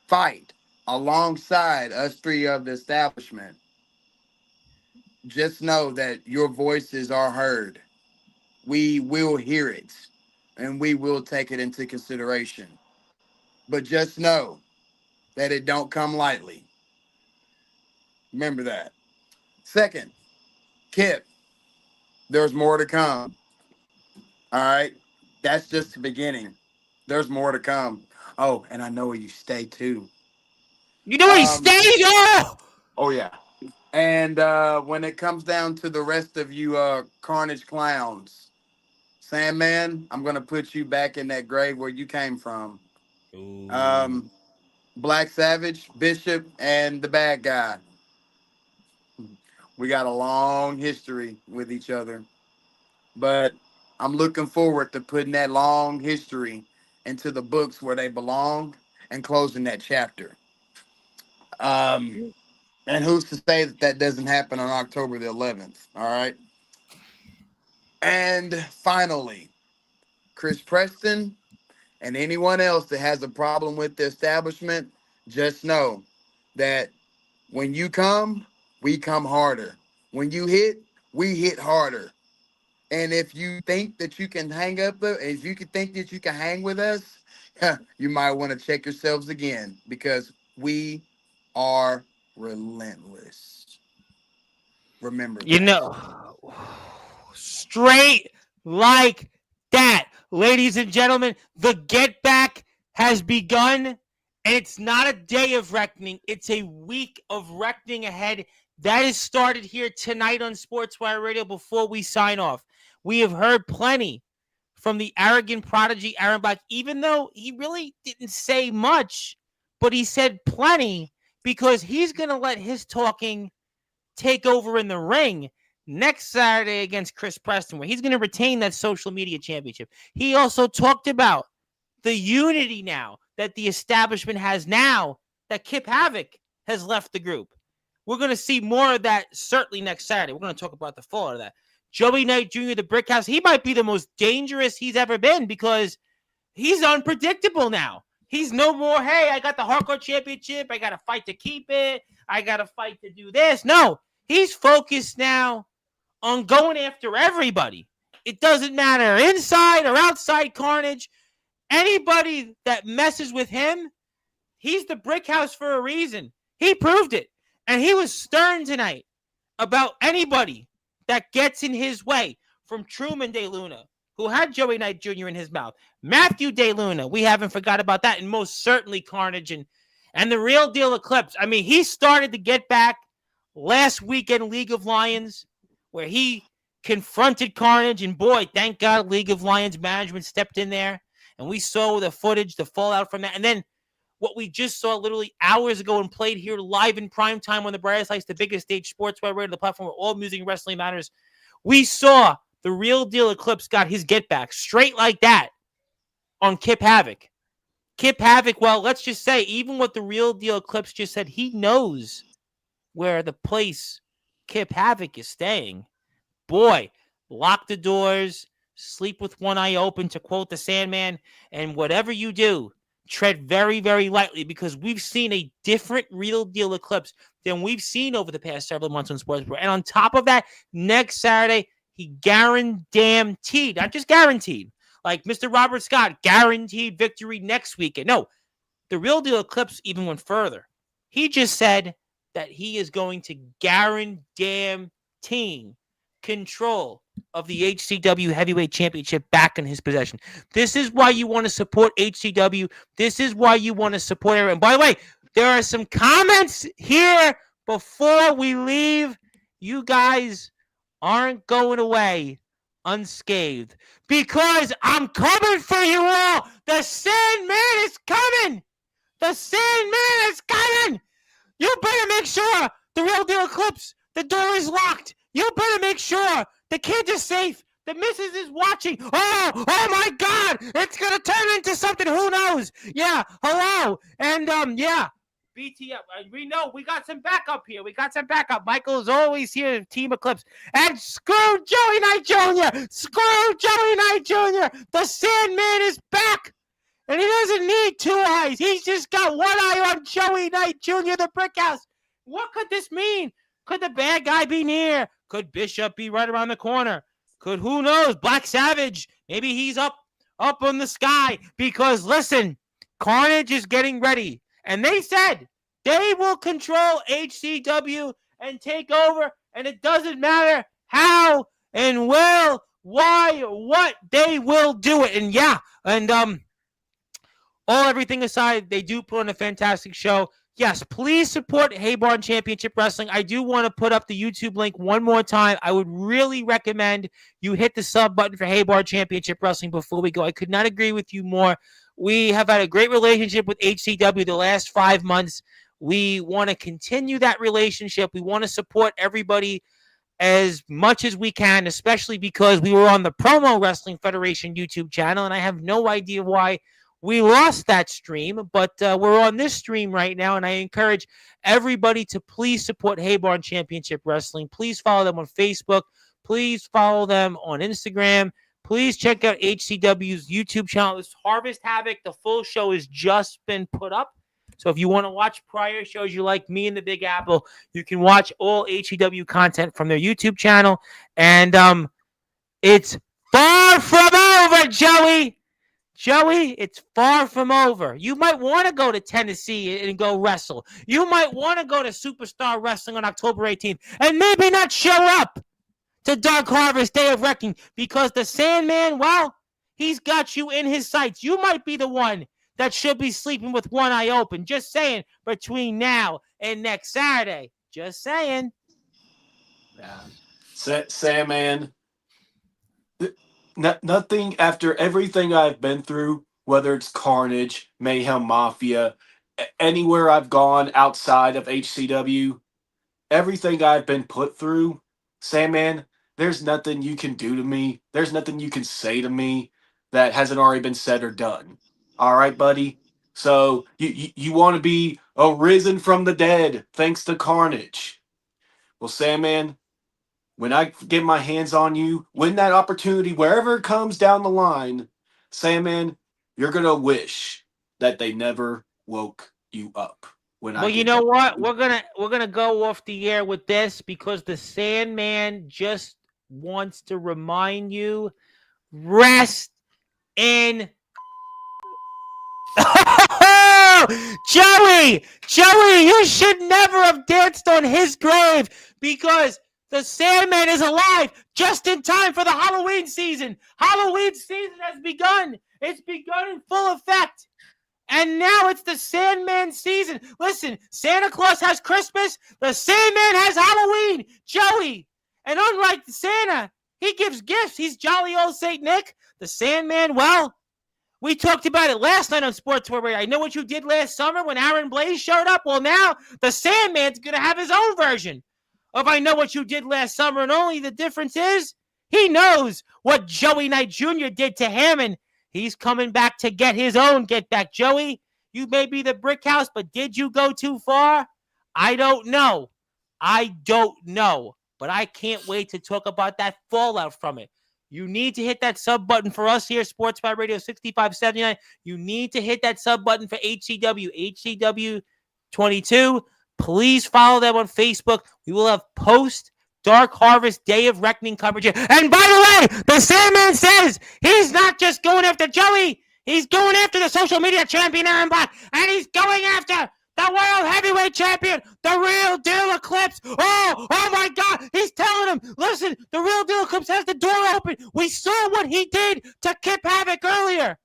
fight alongside us three of the establishment, just know that your voices are heard. We will hear it and we will take it into consideration. But just know that it don't come lightly. Remember that. Second, Kip, there's more to come. All right. That's just the beginning. There's more to come. Oh, and I know where you stay too. You know where he Um, stays? Oh! oh yeah. And when it comes down to the rest of you Carnage clowns, Sandman, I'm gonna put you back in that grave where you came from. Ooh. Um, Black Savage, Bishop, and the bad guy. We got a long history with each other. But I'm looking forward to putting that long history into the books where they belong and closing that chapter. Um, and who's to say that that doesn't happen on October the 11th? All right. And finally, Chris Preston and anyone else that has a problem with the establishment, just know that when you come, we come harder. When you hit, we hit harder. And if you think that you can hang up, if you can think that you can hang with us, you might want to check yourselves again because we are relentless. Remember You that. know, straight like that. Ladies and gentlemen, the get back has begun, and it's not a day of reckoning. It's a week of reckoning ahead. That is started here tonight on Sportswire Radio before we sign off. We have heard plenty from the arrogant prodigy, Aaron Black, even though he really didn't say much, but he said plenty because he's going to let his talking take over in the ring next Saturday against Chris Preston, where he's going to retain that social media championship. He also talked about the unity now that the establishment has now that Kip Havoc has left the group. We're going to see more of that certainly next Saturday. We're going to talk about the fallout of that. Joey Knight Jr., the Brick House, he might be the most dangerous he's ever been because he's unpredictable now. He's no more, hey, I got the hardcore championship. I got to fight to keep it. I got to fight to do this. No, he's focused now on going after everybody. It doesn't matter inside or outside Carnage. Anybody that messes with him, he's the Brick House for a reason. He proved it. And he was stern tonight about anybody that gets in his way, from Truman De Luna, who had Joey Knight Jr. in his mouth, Matthew De Luna, we haven't forgot about that, and most certainly Carnage and the real deal Eclipse. I mean, he started to get back last weekend League of Lions, where he confronted Carnage, and boy, thank God League of Lions management stepped in there, and we saw the footage, the fallout from that, and then what we just saw literally hours ago and played here live in prime time on the brightest lights, the biggest stage, Sportswire Radio, the platform where all music and wrestling matters. We saw the real deal Eclipse got his get back straight like that on Kip Havoc. Kip Havoc, well, let's just say, even what the real deal Eclipse just said, he knows where the place Kip Havoc is staying. Boy, lock the doors, sleep with one eye open, to quote the Sandman, and whatever you do, tread very, very lightly, because we've seen a different real deal Eclipse than we've seen over the past several months on Sports Pro. And on top of that, next Saturday, he guaranteed, not just guaranteed, like Mr. Robert Scott, guaranteed victory next weekend. No, the real deal Eclipse even went further. He just said that he is going to guarantee team control of the HCW Heavyweight Championship back in his possession. This is why you want to support HCW. This is why you want to support everyone. By the way, there are some comments here before we leave. You guys aren't going away unscathed because I'm coming for you all. The Sandman is coming. The Sandman is coming. You better make sure the Real Deal Eclipse, the door is locked. You better make sure the kids are safe. The missus is watching. Oh my God. It's going to turn into something. Who knows? Yeah. Hello. And, yeah. BTF. We know we got some backup here. We got some backup. Michael's always here, Team Eclipse. And screw Joey Knight Jr. Screw Joey Knight Jr. The Sandman is back. And he doesn't need two eyes. He's just got one eye on Joey Knight Jr., the Brick House. What could this mean? Could the bad guy be near? Could Bishop be right around the corner? Could, who knows, Black Savage? Maybe he's up in the sky. Because, listen, Carnage is getting ready. And they said they will control HCW and take over. And it doesn't matter how and why, what, they will do it. And yeah, and everything aside, they do put on a fantastic show. Yes, please support Haybarn Championship Wrestling. I do want to put up the YouTube link one more time. I would really recommend you hit the sub button for Haybarn Championship Wrestling before we go. I could not agree with you more. We have had a great relationship with HCW the last 5 months. We want to continue that relationship. We want to support everybody as much as we can, especially because we were on the Promo Wrestling Federation YouTube channel, and I have no idea why we lost that stream, but we're on this stream right now, and I encourage everybody to please support Haybarn Championship Wrestling. Please follow them on Facebook. Please follow them on Instagram. Please check out HCW's YouTube channel. It's Harvest Havoc. The full show has just been put up. So if you want to watch prior shows you like me and the Big Apple, you can watch all HCW content from their YouTube channel. And it's far from over, Joey. Joey, it's far from over. You might want to go to Tennessee and go wrestle. You might want to go to Superstar Wrestling on October 18th and maybe not show up to Dark Harvest Day of Reckoning because the Sandman, well, he's got you in his sights. You might be the one that should be sleeping with one eye open. Just saying, between now and next Saturday. Just saying. Yeah. Sandman. Nothing after everything I've been through, whether it's Carnage, Mayhem Mafia, anywhere I've gone outside of HCW, everything I've been put through, Sandman, there's nothing you can do to me. There's nothing you can say to me that hasn't already been said or done. All right, buddy? So you want to be arisen from the dead thanks to Carnage. Well, Sandman, when I get my hands on you, when that opportunity, wherever it comes down the line, Sandman, you're going to wish that they never woke you up. Well, you know what? We're gonna go off the air with this because the Sandman just wants to remind you, rest in Joey, you should never have danced on his grave because the Sandman is alive just in time for the Halloween season. Halloween season has begun. It's begun in full effect. And now it's the Sandman season. Listen, Santa Claus has Christmas. The Sandman has Halloween. Joey. And unlike Santa, he gives gifts. He's jolly old St. Nick. The Sandman, well, we talked about it last night on Sportzwire. I know what you did last summer when Aaron Blaze showed up. Well, now the Sandman's going to have his own version of I Know What You Did Last Summer. And only the difference is he knows what Joey Knight Jr. did to him. And he's coming back to get his own get back. Joey, you may be the brick house, but did you go too far? I don't know. But I can't wait to talk about that fallout from it. You need to hit that sub button for us here, Sportswire Radio 6579. You need to hit that sub button for HCW 22. Please follow them on Facebook. We will have post Dark Harvest Day of Reckoning coverage. And by the way, the Sandman says he's not just going after Joey. He's going after the social media champion, Aaron Black. And he's going after the World Heavyweight Champion, the Real Deal Eclipse. Oh my God. He's telling him Listen, the Real Deal Clips has the door open. We saw what he did to Kip Havoc earlier.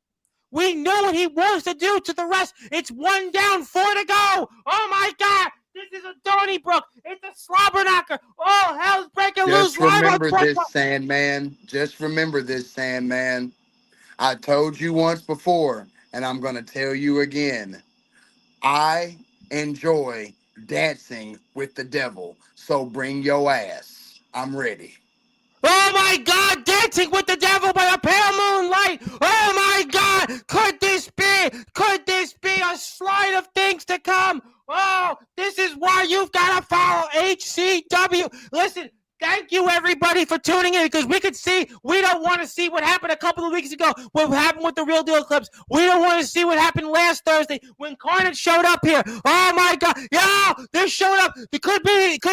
We know what he wants to do to the rest. It's 1 down, 4 to go. Oh, my God. This is a Donnybrook. It's a slobber knocker. Oh, hell's breaking loose. Just remember this, Sandman. Just remember this, Sandman. I told you once before, and I'm going to tell you again. I enjoy dancing with the devil, so bring your ass. I'm ready. Oh, my God. Dancing with the devil by a pale moonlight. Oh, my God. Could this be a slide of things to come? Oh, this is why you've got to follow HCW. Listen, thank you, everybody, for tuning in, because we could see, we don't want to see what happened a couple of weeks ago, what happened with the Real Deal Clips. We don't want to see what happened last Thursday when Carnage showed up here. Oh, my God. Yo, they showed up. Could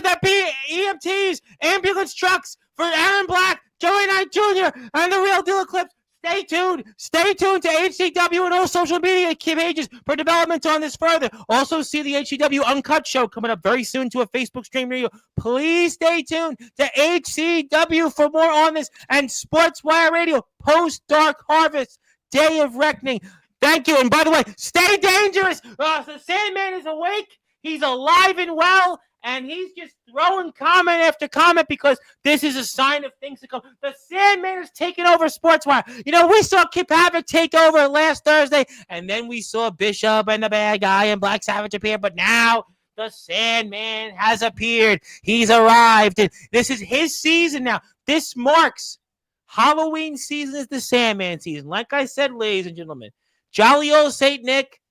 that be EMTs, ambulance trucks for Aaron Black, Joey Knight Jr., and the Real Deal Clips? Stay tuned. Stay tuned to HCW and all social media pages for developments on this further. Also, see the HCW Uncut show coming up very soon to a Facebook stream near you. Please stay tuned to HCW for more on this and Sportswire Radio post-Dark Harvest, Day of Reckoning. Thank you. And by the way, stay dangerous. The Sandman is awake. He's alive and well. And he's just throwing comment after comment because this is a sign of things to come. The Sandman is taking over Sportswire. You know, we saw Kip Havoc take over last Thursday, and then we saw Bishop and the Bad Guy and Black Savage appear. But now the Sandman has appeared. He's arrived. And this is his season now. This marks Halloween season is the Sandman season. Like I said, ladies and gentlemen, jolly old St. Nick,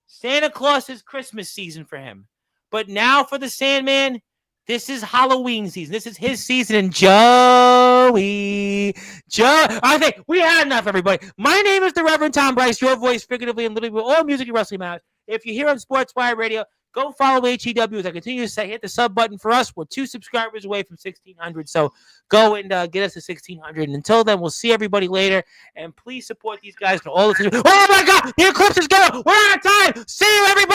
Santa Claus is Christmas season for him. But now for the Sandman, this is Halloween season. This is his season. And Joey, I think we had enough, everybody. My name is the Reverend Tom Bryce, your voice figuratively and literally with all music and wrestling matters. If you're here on Sportswire Radio, go follow HEW. As I continue to say, hit the sub button for us. We're 2 subscribers away from 1,600. So go and get us to 1,600. And until then, we'll see everybody later. And please support these guys for all the... Oh, my God! The eclipse is going! We're out of time! See you, everybody!